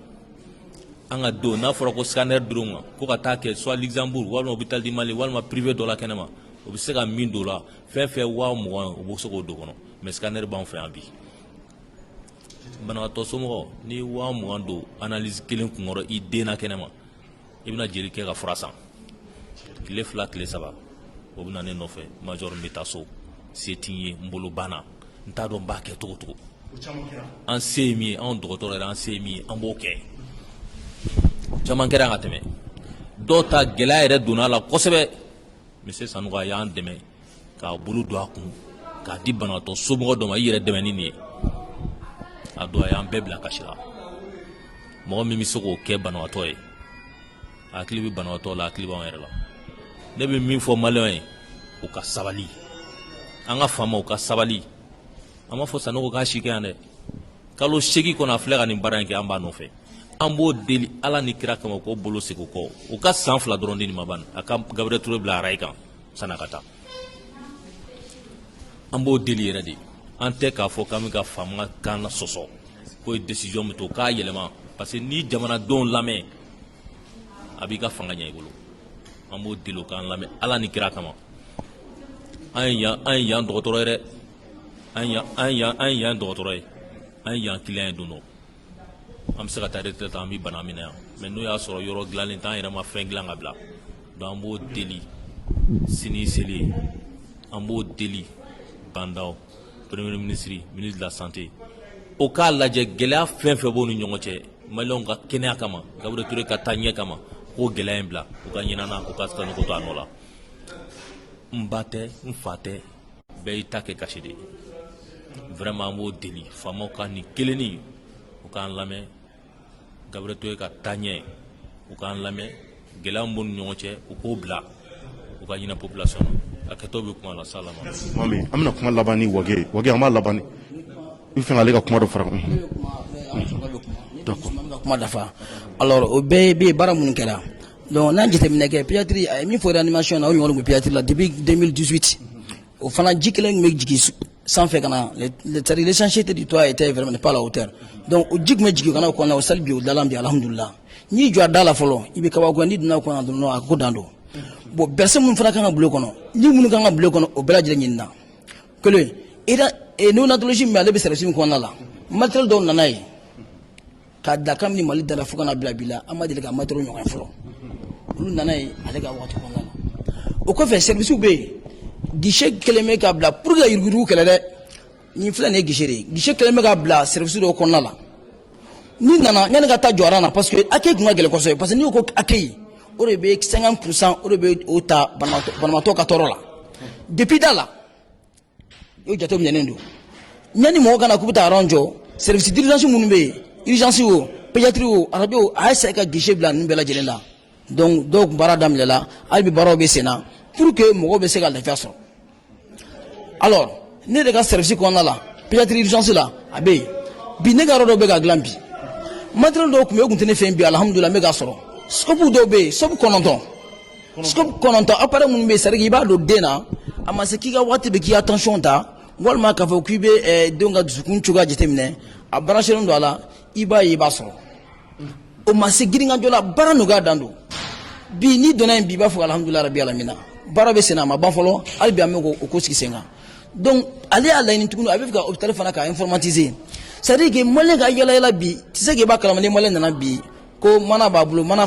an ka don n'a fɔra ko scanner dɔrɔn ma ko ka taa kɛ soit Luxembourg walima hôpital du Mali walima privé dɔ la kɛnɛma o bɛ se ka min don la fɛn fɛn 20,000 o b'o se k'o don kɔnɔ mais scanner b'anw fɛ yan bi banabagatɔ somɔgɔ ni 20,000 don analyse kelen kunkɔrɔ i den na kɛnɛma i bɛna jeli kɛ ka fura san tile 2 tile 3 o bɛ na ne nɔfɛ major n bɛ taa so se t'i ye n bolo banna n t'a dɔn n b'a kɛ cogo cogo an se ye min ye anw dɔgɔtɔrɔ yɛrɛ an se ye min ye an b'o kɛ caman kɛra yan ka tɛmɛ dɔw ta gɛlɛya yɛrɛ donna a la kosɛbɛ monsieur Sanogo a y'an dɛmɛ k'a bolo don a kun k'a di banabagatɔ somɔgɔ dɔ ma i yɛrɛ dɛmɛ ni nin ye a don a y'an bɛɛ bila kasi la mɔgɔ min bɛ se k'o kɛ banabagatɔ ye a hakili bɛ banabagatɔ la a hakili b'anw yɛrɛ la ne bɛ min fɔ maliyɛnw ye u ka sabali an ka faamaw ka sabali an b'a fɔ Sanogo k'a si kɛ yan dɛ kalo 8 kɔnɔ a filɛ ka nin baara in kɛ an b'a nɔfɛ an b'o deli Ala ni kira kama k'o bolo segin o kɔ o ka san 2 dɔrɔn di nin ma ban a ka Gabriel Touré bila arayi kan san'a ka taa an b'o deli yɛrɛ de an tɛ k'a fɔ k'an bɛ ka faama kan sɔsɔ k'o ye décision min to k'a yɛlɛma parce que ni jamanadenw lamɛn a b'i ka fanga ɲɛ i bolo an b'o deli o k'an lamɛn Ala ni kira kama an ye yan dɔgɔtɔrɔ ye dɛ an ye yan dɔgɔtɔrɔ ye an ye yan client ye don dɔ an bɛ se ka taa retraite an bɛ bana min na yan mais n'o y'a sɔrɔ yɔrɔ dilanlen tɛ an yɛrɛ ma fɛn dilan ka bila donc an b'o deli sini seli an b'o deli bandaw premier ministre ministre de la santé o k'a lajɛ gɛlɛya fɛn fɛn b'o ni ɲɔgɔn cɛ maliyɛnw ka kɛnɛya kama Gabriel Touré ka taa ɲɛ kama k'o gɛlɛya in bila u ka ɲinana u ka Sanogo to a nɔ la n ba tɛ n fa tɛ bɛɛ y'i ta kɛ kasi de ye vraiment an b'o deli faamaw ka nin kelenni u k'an lamɛn Gabriel Touré ka taa ɲɛ u k'an lamɛn gɛlɛya min b'u ni ɲɔgɔn cɛ u k'o bila u ka ɲinɛ population na a kɛtɔ bɛ kuma la salama Mami an bɛna kuma laban ni Wage an b'a laban ni i bɛ fɛ k'ale ka kuma dɔ fara kuma dafa alors o bɛɛ bɛ baara minnu kɛra donc n'an jateminɛ kɛ pédiatrie a ye min fɔ réanimation na o ɲɔgɔn bɛ pédiatrie la depuis 2018 o fana ji kelen tun bɛ jigin sanfɛ ka na l'étanchéité du toit était vraiment pas à la hauteur donc o ji tun bɛ jigin ka na o kɔnɔna o sali bi o dalan bi alhamdulillah n'i jɔ a da la fɔlɔ i bɛ kabako n'i donna o kɔnɔ dɔrɔn a ko dan don bon bersin minnu fana kan ka bulon kɔnɔ ni minnu kan ka bulon kɔnɔ o bɛɛ lajɛlen ɲinina kelen néonatologie min bɛ ale bɛ service min kɔnɔna la matériel dɔw nana ye k'a da kabini Mali dala fo kana bila bi la an ma deli ka matériel ɲɔgɔn fɔlɔ olu nana ye ale ka waati kɔnɔna la o kɔfɛ service bɛ yen guichet kelen bɛ k'a bila pour que ka yuruguyurugu kɛlɛ dɛ nin filɛ nin ye guichet de ye guichet kelen bɛ k'a bila service dɔw kɔnɔna la ni nana yanni ka taa jɔyɔrɔ na parce que accueil kun ka gɛlɛn kosɛbɛ parce que n'i ko accueil o de bɛ 50% o de bɛ o ta banabaatɔ ka tɔɔrɔ la depuis da la o jate minɛnen don yanni mɔgɔ kana k'u bɛ taa rond jɔ service d'urgence minnu bɛ yen urgence o pédiatrie o arajo o a ye sa ka guichet bila ninnu bɛɛ lajɛlen la donc dɔw tun baara daminɛ la hali bi baaraw bɛ sen na pour que mɔgɔw bɛ se ka lafiya sɔrɔ alors ne de ka service kɔnɔna la pédiatrie urgence la a bɛ yen bi ne ka yɔrɔ dɔw bɛ ka dilan bi matériel dɔw tun bɛ yen o tun tɛ ne fɛ yen bi alihamudulilayi n bɛ k'a sɔrɔ scope dɔw bɛ yen scope 9 scope 9 appareil minnu bɛ yen c'est à dire i b'a don den na a ma se k'i ka waati bɛ k'i ka tension ta walima k'a fɔ k'i bɛ denw ka dusukun cogoya jateminɛ a branchelen don a la i b'a ye i b'a sɔrɔ o ma se girinkajɔ la baara nɔgɔya dan don bi n'i donna yen bi i b'a fɔ alihamudulilayi rabi alamina baara bɛ sen na a ma ban fɔlɔ hali bi an bɛ k'o ko sigi sen kan donc ale y'a laɲini tuguni a bɛ fɛ ka hôpital fana k'a informatiser c'est à dire que maliyɛn ka yalayala bi tu sais que i b'a kalama ni maliyɛn nana bi ko mana b'a bolo mana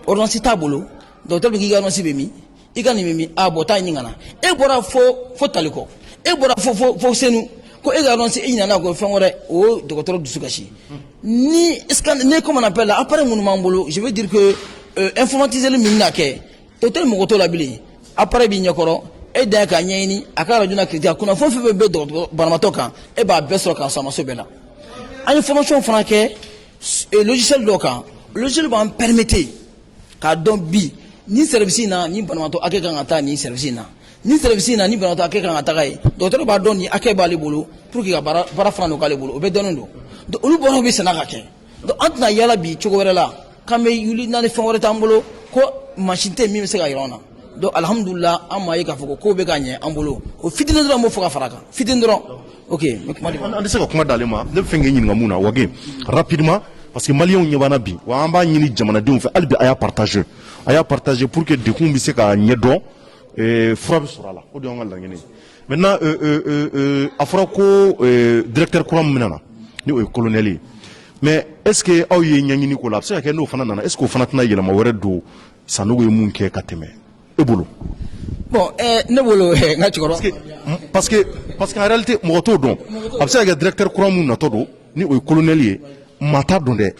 ordonnance t'a bolo docteur bɛ k'i ka ordonnance bɛ min i ka nin bɛ min a bɔ taa ɲini ka na e bɔra fo talikɔ e bɔra fo senu ko e ka ordonnance e ɲinana ko fɛn wɛrɛ o dɔgɔtɔrɔ dusu kasi ni ne comme on appelle la appareil minnu b'an bolo je veux dire que informatiser min bɛna kɛ docteur mɔgɔ t'o la bilen appareil b'i ɲɛkɔrɔ e dan ye k'a ɲɛɲini a ka arajo na critique a kunnafoni fɛn fɛn bɛ banabaatɔ kan e b'a bɛɛ sɔrɔ k'a sɔrɔ a ma se bɛɛ la an ye formation fana kɛ logiciel dɔ kan logiciel b'an permettre k'a dɔn bi ni service in na ni banabaatɔ hakɛ kan ka taa ni service in na ni service in na ni banabaatɔ hakɛ kan ka taga ye dɔgɔtɔrɔ b'a dɔn ni hakɛ b'ale bolo pour que ka baara fana nɔgɔya ale bolo o bɛɛ dɔnnen don donc olu baaraw bɛ senna ka kɛ donc an tɛna yala bi cogo wɛrɛ la k'an bɛ wuli n'a ni fɛn wɛrɛ t'an bolo ko machine tɛ min bɛ se ka yira an na donc alhamdulilah an m'a ye k'a fɔ ko kow bɛ ka ɲɛ an bolo o fitinin dɔrɔn an b'o fɔ ka fara a kan fitinin dɔrɔn ok n bɛ kuma de an tɛ se ka kuma d'ale ma ne bɛ fɛ k'e ɲininka mun na wage rapidement parce que maliyɛnw ɲɛ b'an na bi wa an b'a ɲini jamanadenw fɛ hali bi a y'a partager pour que dekun bɛ se ka ɲɛ dɔn fura bɛ sɔrɔ a la o de y'an ka laɲini maintenant a fɔra ko directeur kura min bɛna na ni o ye colonel ye mais est ce que aw ye ɲɛɲini k'o la a bɛ se ka kɛ n'o fana nana est ce que o fana tɛna yɛlɛma wɛrɛ don Sanogo ye mun kɛ ka tɛmɛ e bolo. bon ne bolo n ka cɛkɔrɔba. parce que en réalité mɔgɔ t'o dɔn a bɛ se ka kɛ directeur kura mun natɔ don ni o ye colonel ye maa t'a dɔn dɛ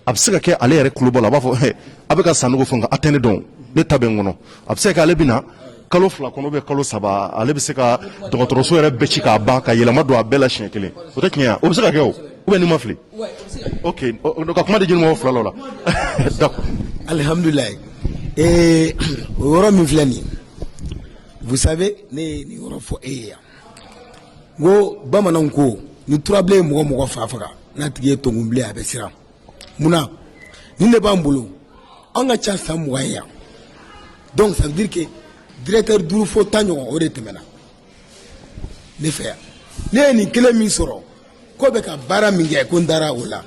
a bɛ se ka kɛ ale yɛrɛ tulo bɔ la a b'a fɔ a bɛ ka Sanogo fɔ nka a tɛ ne dɔn ne ta bɛ n kɔnɔ a bɛ se ka kɛ ale bɛ na kalo 2 kɔnɔ ou kalo 3 ale bɛ se ka dɔgɔtɔrɔso yɛrɛ bɛɛ ci k'a ban ka yɛlɛma don a bɛɛ la siɲɛ kelen o tɛ tiɲɛ ye o bɛ se ka kɛ o ou bien ni ma fili. ok ka kuma di jeli mɔgɔw fila la d'accord. Alhamdulillah. O yɔrɔ min filɛ nin ye vous savez ne ye nin yɔrɔ fɔ e ye yan n ko bamananw ko ni turabilen ye mɔgɔ mɔgɔ fa faga n'a tigi ye tonkunbilen a bɛ siran munna nin de b'an bolo an ka ca san 20 ye yan donc ça veut dire que directeur 5 fo 10 ɲɔgɔn o de tɛmɛna ne fɛ yan ne ye nin kelen min sɔrɔ ko bɛ ka baara min kɛ ko n taara o la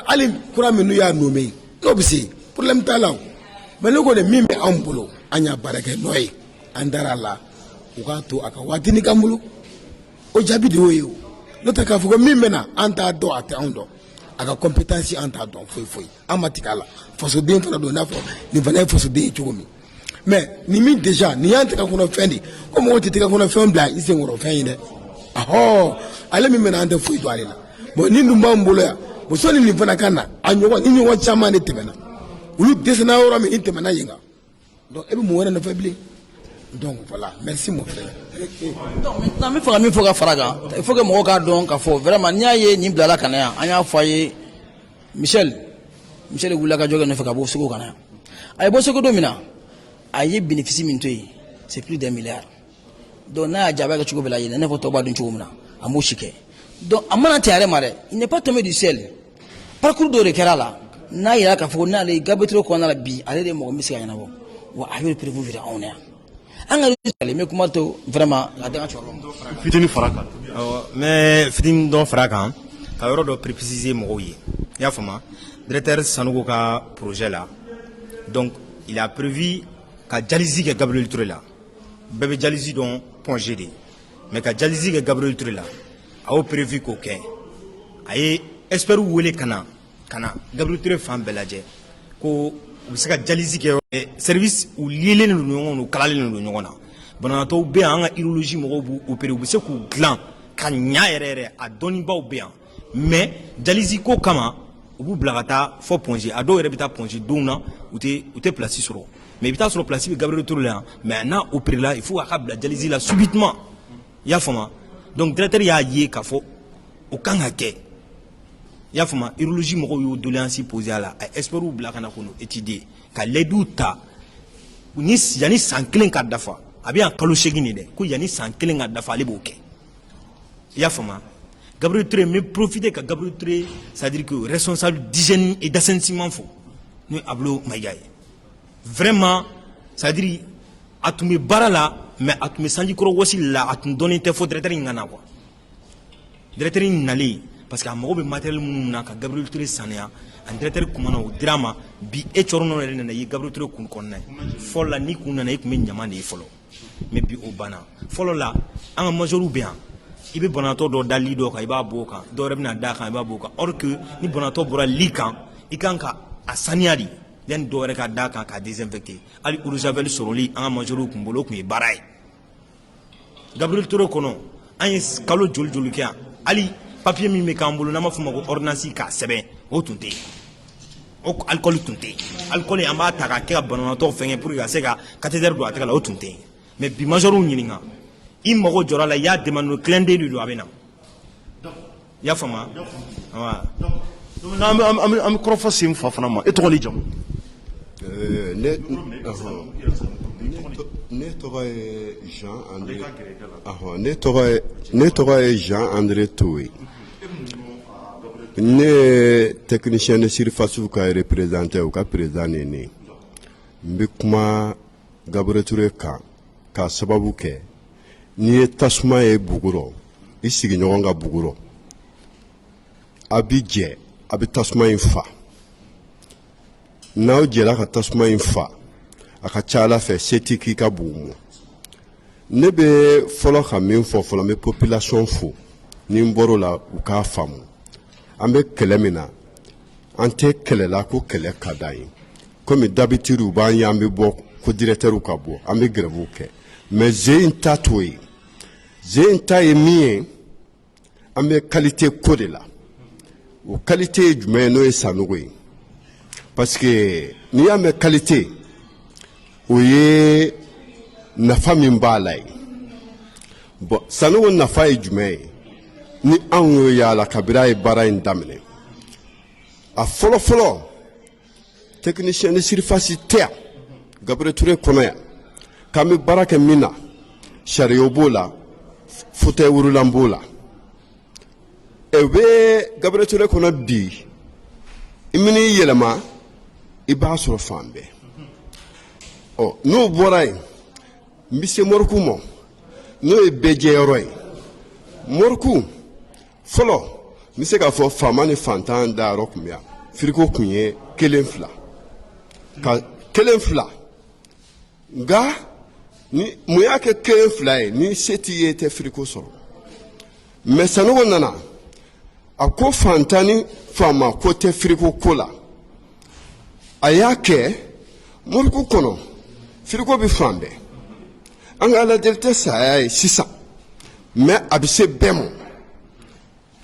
hali kura min n'u y'a nommé n'o bɛ se problème t'a la o mais ne ko de min bɛ anw bolo an y'a baara kɛ n'o ye an taara a la u k'a to a ka waatini k'an bolo o jaabi de y'o ye o n'o tɛ k'a fɔ ko min bɛ na an t'a dɔn a tɛ anw dɔn a ka compétence an t'a dɔn foyi foyi an ma tigɛ a la fasoden fana don i n'a fɔ nin fana ye fasoden ye cogo min mais nin min déjà nin y'an tɛgɛ kɔnɔ fɛn de ko mɔgɔw tɛ tɛgɛ kɔnɔ fɛn bila i senkɔrɔ fɛn ye dɛ ahɔ ale min bɛ na an tɛ foyi dɔn ale la bon nin dun b'an bolo yan bon sɔni nin fana ka na a ɲɔgɔn ni ɲɔgɔn caman de tɛmɛna olu dɛsɛra yɔrɔ min i tɛmɛna yen kan donc e bɛ mun wɛrɛ nɔfɛ bilen donc voilà merci mon frère. donc maintenant n bɛ fɛ ka min fɔ ka fara kan il faut que mɔgɔw k'a dɔn k'a fɔ vraiment n'i y'a ye nin bilala ka na yan an y'a fɔ a ye Michel wulila ka jɔ kɛ nɔfɛ ka bɔ Segu ka na yan a ye bɔ Segu don min na a ye bénéfice min to yen c'est plus d'1 milliard donc n'a y'a jaabi a kɛ cogo bɛɛ la yen ne fɔ tɔw b'a dɔn cogo min na a m'o si kɛ donc a mana tɛ a yɛrɛ ma dɛ il n'est pas tombé du ciel parcours dɔ de kɛra a la n'a yira k'a fɔ ko n'ale Gabriel kɔnɔna la bi ale de mɔgɔ min bɛ se ka ɲɛnabɔ wa a y'o prévu jira anw na yan an ka n bɛ kuma to vraiment a den ka cɛkɔrɔba fitini fara kan. mais fitini dɔ fara kan ka yɔrɔ dɔ préciser mɔgɔw ye i y'a faamu directeur Sanogo ka projet la donc il a prévu ka dialyse kɛ Gabriel Touré la bɛɛ bɛ dialyse dɔn point G de mais ka dialyse kɛ Gabriel Touré la a y'o prévu k'o kɛ a ye expert wele ka na Gabriel Touré fan bɛɛ lajɛ ko u bɛ se ka dialyse kɛ service u lielen don ɲɔgɔn na u kalalen don ɲɔgɔn na banabaatɔw bɛ yan an ka urologie mɔgɔw b'u opérer u bɛ se k'u dilan ka ɲa yɛrɛ yɛrɛ a dɔnnibaw bɛ yan mais dialyse ko kama u b'u bila ka taa fɔ Ponzi a dɔw yɛrɛ bɛ taa Ponzi don na u tɛ place sɔrɔ mais i bɛ taa sɔrɔ place bɛ Gabriel Touré la yan mais n'a opéré la il faut a ka bila dialyse la subitement i y'a faamu donc directeur y'a ye k'a fɔ o kan ka kɛ i y'a faamu urologie mɔgɔw y'o doléance posé a la a experts bila ka na k'o étudier ka laidiw ta yanni san 1 ka dafa a bɛ yan kalo 8 de dɛ ko yanni san 1 ka dafa ale b'o kɛ i y'a faamu Gabriel Touré me profiter ka Gabriel Touré c'est-à-dire que responsable d'hygiène et d'assainissement fo n'o Ablo Maïga ye vraiment c'est-à-dire a tun bɛ baara la mais a tun bɛ sanjikɔrɔ wɔsi la a tun dɔnnen tɛ fo directeur in ka na quoi directeur in nalen parce que a mago bɛ matériel minnu na ka Gabriel Touré sanuya a directeur kumana o dira ma bi e cɔrɔnɔ yɛrɛ nana ye Gabriel Touré kun kɔnɔna ye fɔlɔ la ni kun nana e tun bɛ ɲama de ye fɔlɔ mais bi o banna fɔlɔ la an ka majoriw bɛ yan i bɛ banabaatɔ dɔ da lit dɔ kan i b'a bɔ o kan dɔw yɛrɛ bɛna d'a kan i b'a bɔ o kan or que ni banabaatɔ bɔra lit kan i kan ka a sanuya de yanni dɔw yɛrɛ ka d'a kan k'a désinfecter hali eau de javel sɔrɔli an ka majoriw kun bolo o tun ye baara ye Gabriel Touré kɔnɔ an ye kalo joli joli kɛ yan hali papier min bɛ k'an bolo n'an b'a fɔ o ma ko ordonnance k'a sɛbɛn o tun tɛ yen o alcool tun tɛ yen alcool an b'a ta k'a kɛ ka banabaatɔ fɛngɛ pour que ka se ka cathéter don a tɛgɛ la o tun tɛ yen mais bi majoriw ɲininka i mago jɔra la i y'a demande clin d'œil de don a bɛ na i y'a faamu wa an bɛ kɔrɔfɔ sen fa fana ma e tɔgɔ ni jamu ne tɔgɔ ye Jean André Touré ne ye technicien de surface ka représentant u ka président ne ne n bɛ kuma Gabriel Touré kan k'a sababu kɛ n'i ye tasuma ye bugurɔ i sigiɲɔgɔn ka bugurɔ a bɛ jɛ a bɛ tasuma in fa n'aw jɛra ka tasuma in fa a ka ca Ala fɛ se tɛ k'i ka bugu mɔ ne bɛ fɔlɔ ka min fɔ fɔlɔ n bɛ population fo ni n bɔr'o la u k'a faamu an bɛ kɛlɛ min na an tɛ kɛlɛ la ko kɛlɛ ka d'an ye komi d'habitude u b'an ye an bɛ bɔ ko directeur ka bɔ an bɛ grève kɛ mais ze in ta t'o ye ze in ta ye min ye an bɛ qualité ko de la o qualité ye jumɛn ye n'o ye sanogo ye parce que n'i y'a mɛn qualité o ye nafa min b'a la ye bon sanogo nafa ye jumɛn ye ni anw y'o yaala kabiri a ye baara in daminɛ a fɔlɔ-fɔlɔ technicien de surface tɛ yan Gabriel Touré kɔnɔ yan k'an bɛ baara kɛ min na sariyaw b'o la fauteuil wurulan b'o la u bɛ Gabriel Touré kɔnɔ bi i mana i yɛlɛma i b'a sɔrɔ fan bɛɛ ɔ n'o bɔra yen n bɛ se mɔriku ma n'o ye bɛɛjɛyɔrɔ ye mɔriku fɔlɔ n bɛ se k'a fɔ faama ni fantan dayɔrɔ tun bɛ yan firiko tun ye 1-2 ka 1-2 nka ni mun y'a kɛ 1-2 ye ni se t'i ye i tɛ firiko sɔrɔ mais Sanogo nana a ko fantan ni faama ko tɛ firiko ko la a y'a kɛ mɔriku kɔnɔ firiko bɛ fan bɛɛ an ka lajɛli tɛ saya ye sisan mais a bɛ se bɛɛ ma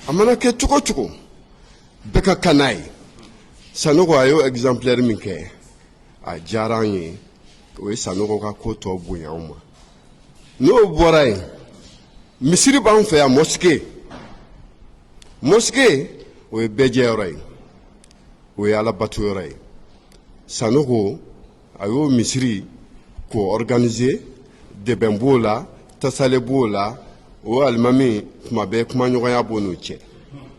a mana kɛ cogo cogo bɛɛ ka kan n'a ye Sanogo a y'o exemplaire min kɛ a diyara an ye o ye Sanogo ka ko tɔ bonya anw ma n'o bɔra yen misiri b'an fɛ yan mosquée o ye bɛɛjɛyɔrɔ ye o ye alabatuyɔrɔ ye Sanogo a y'o misiri k'o organiser dɛbɛn b'o la tasale b'o la o alimami tuma bɛɛ kumaɲɔgɔnya b'o n'u cɛ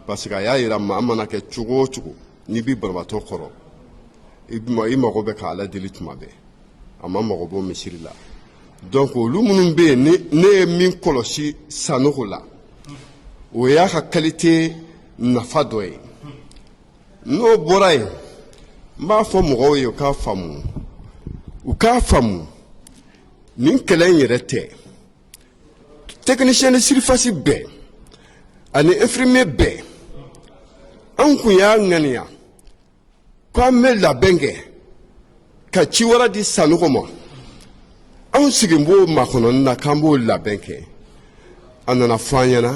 parce que a y'a yira maa mana kɛ cogo o cogo n'i bɛ banabaatɔ kɔrɔ i mago bɛ k'a ladeli tuma bɛɛ a ma mago b'o misiri la donc olu minnu bɛ yen ne ye min kɔlɔsi Sanogo la o y'a ka qualité nafa dɔ ye n'o bɔra yen n b'a fɔ mɔgɔw ye u k'a faamu nin kɛlɛ in yɛrɛ tɛ technicien de surface bɛɛ ani infirmier bɛɛ an kun y'a ŋaniya k'an bɛ labɛn kɛ ka ci wɛrɛ di Sanogo ma anw sigi b'o makɔnɔni na k'an b'o labɛn kɛ a nana fɔ an ɲɛna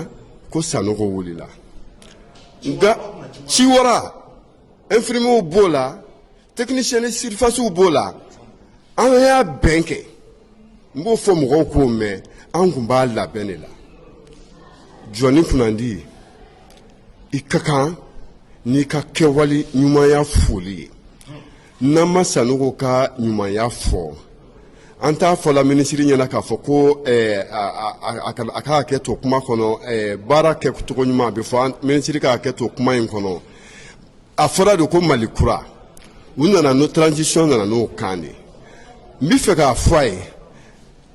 ko Sanogo wulila nka ci wɛrɛ infirmiers b'o la techniciens de surface b'o la an y'a bɛn kɛ n b'o fɔ mɔgɔw k'o mɛn an kun b'a labɛn de la jɔnni kunnandi i ka kan n'i ka kɛwale ɲumanya foli ye n'an ma Sanogo ka ɲumanya fɔ an t'a fɔla minisiri ɲɛna k'a fɔ ko a ka hakɛ to kuma kɔnɔ baara kɛcogo ɲuman a bɛ fɔ minisiri ka hakɛ to kuma in kɔnɔ a fɔra de ko Mali kura u nana n'o transition nana n'o kan de n bɛ fɛ k'a fɔ a ye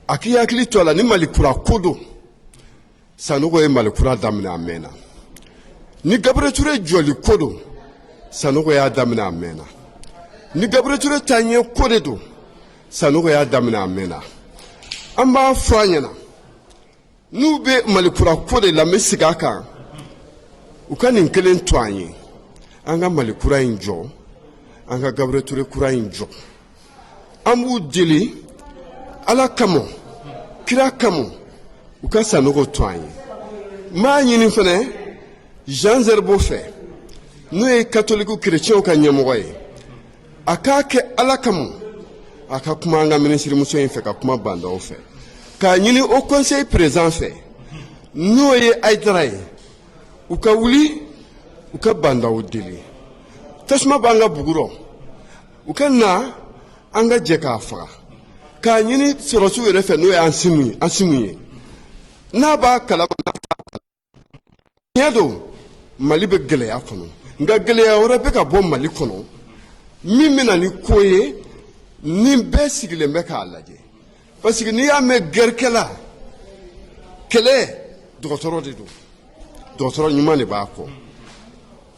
a k'i hakili to a la ni Mali kura ko don Sanogo ye Mali kura daminɛ a mɛnna ni Gabriel Touré jɔli ko don Sanogo y'a daminɛ a mɛnna ni Gabriel Touré taaɲɛ ko de don Sanogo y'a daminɛ a mɛnna an b'a fɔ a ɲɛna n'u bɛ Mali kura ko de la n bɛ segin a kan u ka nin kelen to an ye an ka Mali kura in jɔ an ka Gabriel Touré kura in jɔ an b'u deli Ala kama kira kama u ka Sanogo to an ye n b'a ɲini fana Jean Zerbo fɛ n'o ye catholique chrétien ka ɲɛmɔgɔ ye a k'a kɛ Ala kama a ka kuma an ka minisiri muso in fɛ ka kuma bandaw fɛ k'a ɲini au conseil président fɛ n'o ye Aïdara ye u ka wuli u ka bandaw deli tasuma b'an ka bugu rɔ u ka na an ka jɛ k'a faga k'a ɲini sɔrɔsiw yɛrɛ fɛ n'o ye Asimu ye n'a b'a kalama tiɲɛ don Mali bɛ gɛlɛya kɔnɔ nka gɛlɛya wɛrɛ bɛ ka bɔ Mali kɔnɔ min bɛ na ni ko ye ni bɛɛ sigilen bɛ k'a lajɛ parce que n'i y'a mɛn gɛrikɛla kɛlɛ dɔgɔtɔrɔ de don dɔgɔtɔrɔ ɲuman de b'a kɔ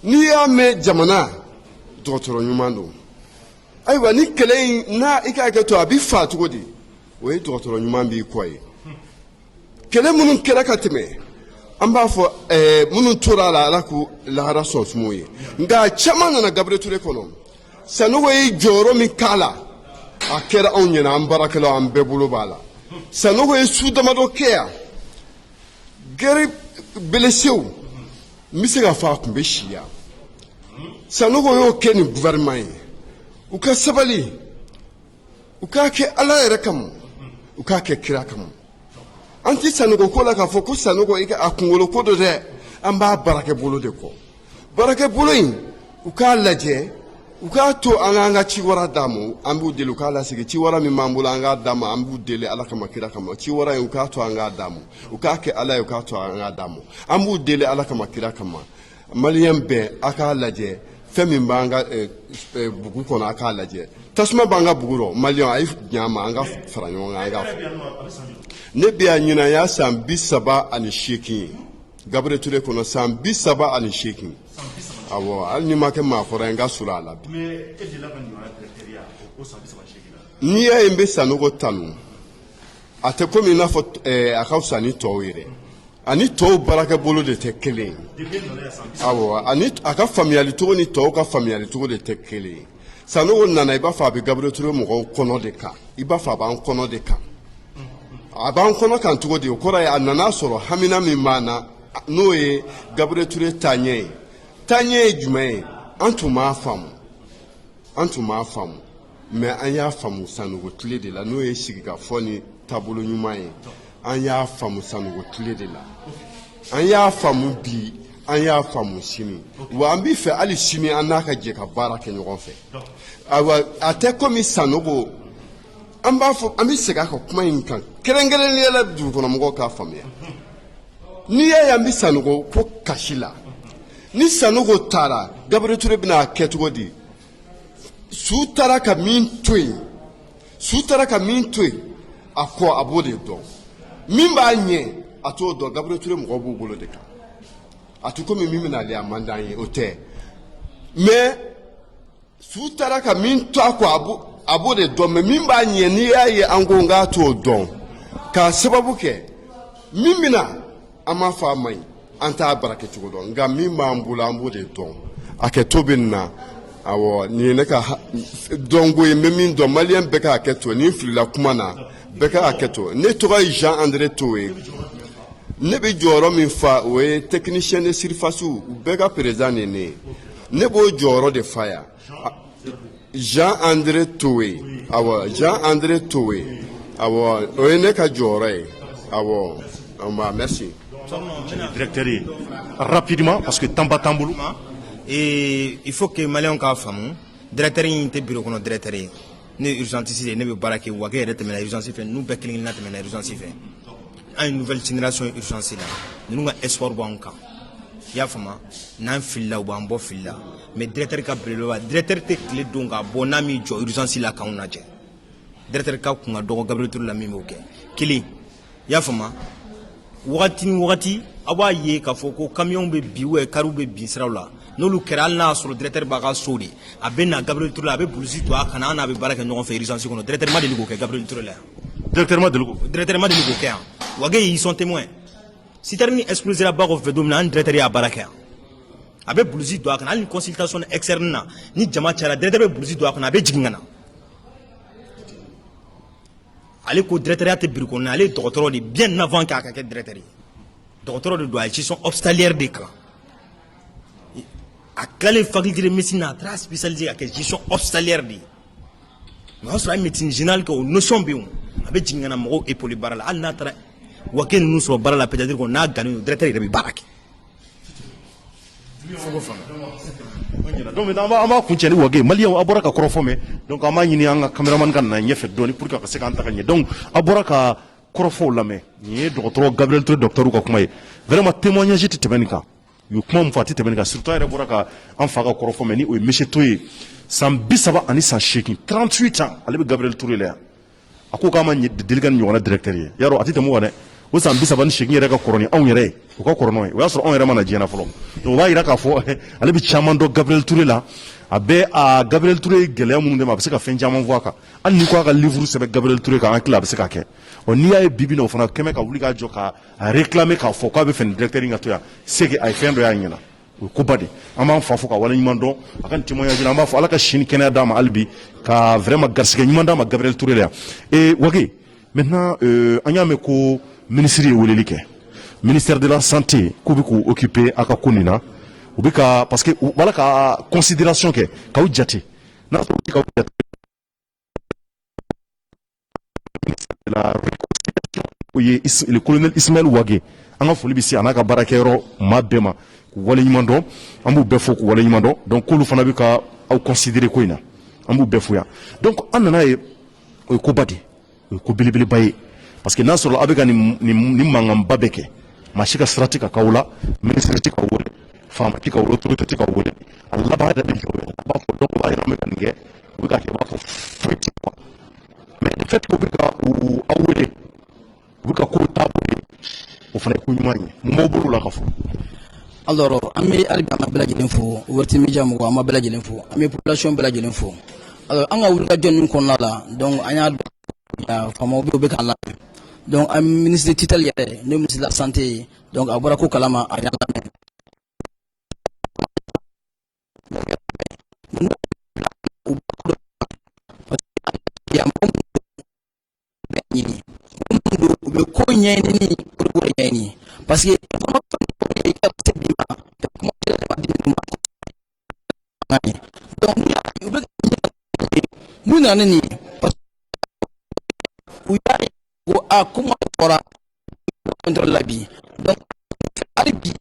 n'i y'a mɛn jamana dɔgɔtɔrɔ ɲuman don ayiwa ni kɛlɛ in n'a i ka hakɛ to a bɛ fa cogo di o ye dɔgɔtɔrɔ ɲuman b'i kɔ ye kɛlɛ minnu kɛra ka tɛmɛ an b'a fɔ minnu tora a la Ala k'u lahara sɔn sumaw ye nka caman nana Gabriel Touré kɔnɔ Sanogo ye jɔyɔrɔ min k'a la a kɛra anw ɲɛna an baarakɛlaw an bɛɛ bolo b'a la Sanogo ye su damadɔ kɛ yan gɛri belesew n bɛ se k'a fɔ a tun bɛ si yan Sanogo y'o kɛ ni gouvernement ye u ka sabali u k'a kɛ Ala yɛrɛ kama u k'a kɛ kira kama an ti Sanogo ko la k'a fɔ ko Sanogo a kunkolo ko don dɛ an b'a baarakɛbolo de kɔ baarakɛbolo in u k'a lajɛ u k'a to an k'an ka ci wɛrɛ d'a ma an b'u deli u k'a lasigi ci wɛrɛ min b'an bolo an k'a d'a ma an b'u deli Ala kama kira kama ci wɛrɛ in u k'a to an k'a d'a ma u k'a kɛ Ala ye u k'a to an k'a d'a ma an b'u deli Ala kama kira kama maliyɛn bɛɛ a k'a lajɛ fɛn min b'an ka bugu kɔnɔ a k'a lajɛ tasuma b'an ka bugu rɔ maliyɛn a ye ɲɛ ma an ka fara ɲɔgɔn kan an ka ne bɛ yan ɲinan y'a san 38 ye Gabriel Touré kɔnɔ san 38 awɔ hali ni ma kɛ maakɔrɔ ye n ka surun a la bi n'i y'a ye n bɛ Sanogo tanu a tɛ komi i n'a fɔ a ka fisa ni tɔw ye dɛ ani tɔw baarakɛbolo de tɛ kelen ye awɔ ani a ka faamuyali cogo ni tɔw ka faamuyali cogo de tɛ kelen ye Sanogo nana i b'a fɔ a bɛ Gabriel Touré mɔgɔw kɔnɔ de kan i b'a fɔ a b'an kɔnɔ de kan a b'an kɔnɔ kan cogo di o kɔrɔ ye a nana sɔrɔ hamina min b'an na n'o ye Gabriel Touré taaɲɛ ye taaɲɛ ye jumɛn ye an tun m'a faamu mais an y'a faamu Sanogo tile de la n'o ye sigikafɔ ni taabolo ɲuman ye an y'a faamu Sanogo tile de la an y'a faamu bi an y'a faamu sini wa an b'i fɛ hali sini an n'a ka jɛ ka baara kɛ ɲɔgɔn fɛ ayiwa a tɛ komi Sanogo an b'a fɔ an bɛ segin a ka kuma in kan kɛrɛnkɛrɛnnenya la dugukɔnɔmɔgɔw k'a faamuya n'i y'a ye an bɛ Sanogo ko kasi la ni Sanogo taara Gabriel Touré bɛna a kɛ cogo di su taara ka min to yen a kɔ a b'o de dɔn min b'a ɲɛ a t'o dɔn Gabriel Touré mɔgɔw b'u bolo de kan a tɛ komi min bɛna ale a man d'an ye o tɛ mais su taara ka min to a kɔ a b'o de dɔn mais min b'a ɲɛ n'i y'a ye an ko n k'a t'o dɔn k'a sababu kɛ min bɛna an m'a fɔ a man ɲi an t'a baara kɛcogo dɔn nka min b'an bolo an b'o de dɔn a kɛ to bɛ na awɔ nin ye ne ka dɔnko ye n bɛ min dɔn maliyɛn bɛɛ ka hakɛ to ni n filila kuma na bɛɛ ka hakɛ to ne tɔgɔ ye Jean André Towe ne bɛ jɔyɔrɔ min fa o ye technicien de surface u bɛɛ ka président de ne ye ne b'o jɔyɔrɔ de fa yan Jean André Towe awɔ Jean André Towe awɔ o ye ne ka jɔyɔrɔ ye awɔ merci directeur rapidement parce que tamba tambulu et il faut que malien ka famu directeur in te bureau kono directeur ne urgentiste ne be barake wa ke yɛrɛ tɛmɛna urgence fɛ nu bɛɛ kelen na tɛmɛna urgence fɛ an une nouvelle génération urgence la ninnu ka espoir b'an kan i y'a faamu n'an filila u b'an bɔ filila mais directeur ka belebeleba directeur tɛ tile don ka bɔ n'a m'i jɔ urgence la k'anw lajɛ directeur ka kun ka dɔgɔ Gabriel Touré la min b'o kɛ kelen i y'a faamu wagati ni wagati a b'a ye k'a fɔ ko camion bɛ bin ou kariw bɛ bin siraw la n'olu kɛra hali n'a sɔrɔ directeur b'a ka so de a bɛ na Gabriel Touré la a bɛ bulusi to a kan an n'a bɛ baara kɛ ɲɔgɔn fɛ urgence kɔnɔ directeur ma deli k'o kɛ Gabriel Touré la yan directeur ma deli k'o kɛ yan wage ils sont témoins citerne explosera ba kɔfɛ don min na an directeur y'a baara kɛ yan a bɛ bulusi to a kan hali ni consultation externe na ni jama cayara directeur bɛ bulusi to a kan a bɛ jigin ka na ale ko directeur tɛ biri kɔnɔ ale ye dɔgɔtɔrɔ de bien avant k'a ka kɛ directeur ye dɔgɔtɔrɔ de don a ye gestion hospitalière de kalan a tilalen faculté de médecine na a taara spécialisé ka kɛ gestion hospitalière de ye mais o y'a sɔrɔ a ye médecine générale kɛ o notion bɛ yen a bɛ jigin ka na mɔgɔw épaulé baara la hali n'a taara wake ninnu sɔrɔ baara la peut-être ko n'a gannen don directeur yɛrɛ bɛ baara kɛ donc maintenant an b'a kuncɛ ni wage maliyɛnw a bɔra ka kɔrɔfɔ mɛn donc an b'a ɲini an ka cameraman ka na ɲɛfɛ dɔɔni pour que a ka se k'an ta ka ɲɛ donc a bɔra ka kɔrɔfɔw lamɛn nin ye dɔgɔtɔrɔ Gabriel Touré docteur ka kuma ye vraiment témoignage tɛ tɛmɛ nin kan u ye kuma min fɔ a tɛ tɛmɛ nin kan surtout a yɛrɛ bɔra ka an fa ka kɔrɔfɔ mɛn ni o ye monsieur Toye san 30 ani san 8 38 ans ale bɛ Gabriel Touré la yan a ko k'a ma deli ka nin ɲɔgɔnna directeur ye yarɔ a tɛ tɛmɛ o kan dɛ o san 30 ni 8 yɛrɛ ka kɔrɔ ni anw yɛrɛ ye o ka kɔrɔ n'o ye o y'a sɔrɔ anw yɛrɛ mana diɲɛ na fɔlɔ donc o b'a yira k'a fɔ ale bɛ caman dɔn Gabriel Touré la a bɛ a Gabriel Touré ye gɛlɛya minnu dɛmɛ a bɛ se ka fɛn caman fɔ a kan hali ni ko a ka livre sɛbɛn Gabriel Touré kan an hakili a bɛ se ka kɛ n'i y'a ye bibi na o fana kɛmɛ ka wuli k'a jɔ ka réclamer k'a fɔ k'a bɛ fɛ nin directeur in ka to yan c'est que a ye fɛn dɔ y'a ɲɛna o ye koba de an b'an fa fo ka waleɲuman dɔn a ka nin témoignage an b'a fɔ ala ka sini kɛnɛya d'a ma hali bi ka vraiment garisɛgɛ ɲuman d'a ma Gabriel Touré la yan wage maintenant an y'a mɛn ko ministre ye weleli kɛ ministère de la santé k'u bɛ k'u occuper a ka ko nin na u bɛ ka parce que u b'a la ka considération kɛ k'aw jate n'a sɔrɔ u tɛ k'aw jate la réconciliation o ye le colonel Ismaël Wage an ka foli bɛ se a n'a ka baarakɛyɔrɔ maa bɛɛ ma k'u waleɲuman dɔn an b'u bɛɛ fo k'u waleɲuman dɔn donc k'olu fana bɛ ka aw considérer ko in na an b'u bɛɛ fo yan donc an nana ye o ye koba de o ye ko belebeleba ye parce que n'a sɔrɔ a bɛ ka nin mankanba bɛɛ kɛ maa si ka sira tɛ ka k'aw la ministre tɛ ka wele faama tɛ ka wele autorité tɛ ka wele a laban yɛrɛ bɛ jɔ o a b'a fɔ donc o b'a yira an bɛ ka nin kɛ u bɛ ka kɛ i b'a fɔ foyi tɛ quoi mais le fait k'u bɛ ka aw wele u bɛ ka ko taabolo ye o fana ye ko ɲuman ye mun b'aw bolo la ka fɔ. alors an bɛ hali bi an ka bɛɛ lajɛlen fo Ouverture Media mɔgɔ an b'a bɛɛ lajɛlen fo an bɛ population bɛɛ lajɛlen fo alors an ka wulikajɔ ninnu kɔnɔna la donc an y'a dɔn faamaw bɛ yen u bɛ k'an lamɛn donc an ministre de tutelle yɛrɛ n'o ye ministre de la santé ye donc a bɔra ko kalama a y'a lamɛn u bɛ ko ɲɛɲini o de ɲɛɲini parce que donc mun nana nin ye u y'a ye ko a kuma fɔra contrôle la bi donc hali bi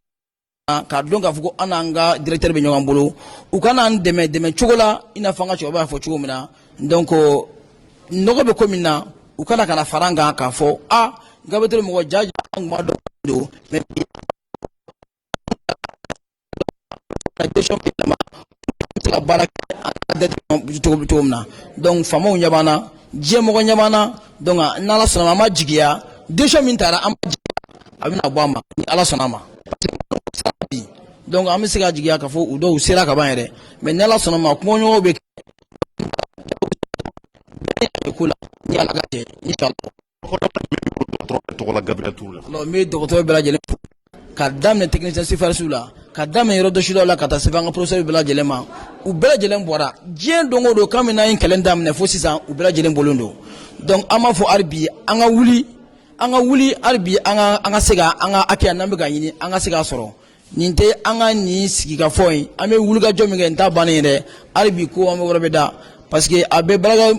k'a dɔn k'a fɔ ko an n'an ka directeur bɛ ɲɔgɔn bolo u kana an dɛmɛ cogo la i n'a fɔ an ka cɛkɔrɔba y'a fɔ cogo min na donc nɔgɔ bɛ ko min na u kana kana fara an kan k'a fɔ Gabriel mɔgɔ jaja an kun b'a dɔn don mais bi gestion bɛ yɛlɛma se ka baara kɛ cogo min na donc faamaw ɲɛ b'an na diɲɛmɔgɔ ɲɛ b'an na donc n'Ala sɔnna ma an ma jigiya gestion min taara an ma jigiya a bɛna bɔ an ma ni Ala sɔnna ma donc an bɛ se ka jigiya k'a fɔ u dɔw sera ka ban yɛrɛ mais ni Ala sɔnna ma kumaɲɔgɔnw bɛ kɛ ko la ni Ala ka jɛ inchallah tɔgɔ la Gabriel Touré la alors n bɛ dɔgɔtɔrɔ bɛɛ lajɛlen fo ka daminɛ technicien sifarisiw la ka daminɛ yɔrɔ dɔsilaw la ka taa se fo an ka professeur bɛɛ lajɛlen ma u bɛɛ lajɛlen bɔra diɲɛ don o don kan min n'an ye kɛlɛ daminɛ fo sisan u bɛɛ lajɛlen bɔlen don donc an b'a fɔ hali bi an ka wuli hali bi an ka se ka an ka hakɛ n'an bɛ ka ɲini an ka se k'a sɔrɔ nin tɛ an ka nin sigikafɔ ye an bɛ wulikajɔ min kɛ nin t'a bannen ye dɛ hali bi ko an bɛ wɛrɛ bɛ da parce que a bɛ baara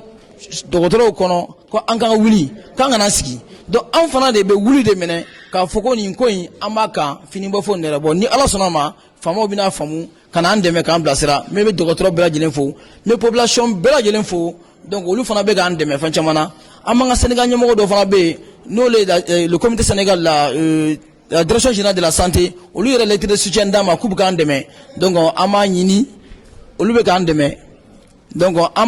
dɔgɔtɔrɔw kɔnɔ ko an ka wuli k'an kana sigi donc an fana de bɛ wuli de minɛ k'a fɔ ko nin ko in an b'a kan fini bɔ fo nɛrɛ bɔ ni ala sɔnna ma faamaw bɛna faamu ka n'an dɛmɛ k'an bilasira n bɛ dɔgɔtɔrɔ bɛɛ lajɛlen fo n bɛ population bɛɛ lajɛlen fo donc olu fana bɛ k'an dɛmɛ fɛn caman na an b'an ka Sénégal ɲɛmɔgɔ dɔ fana bɛ yen n'o le comité Sénégal la direction générale de la santé olu yɛrɛ lettre de soutien d'an ma k'u bɛ k'an dɛmɛ donc an b'a ɲini olu bɛ k'an dɛmɛ donc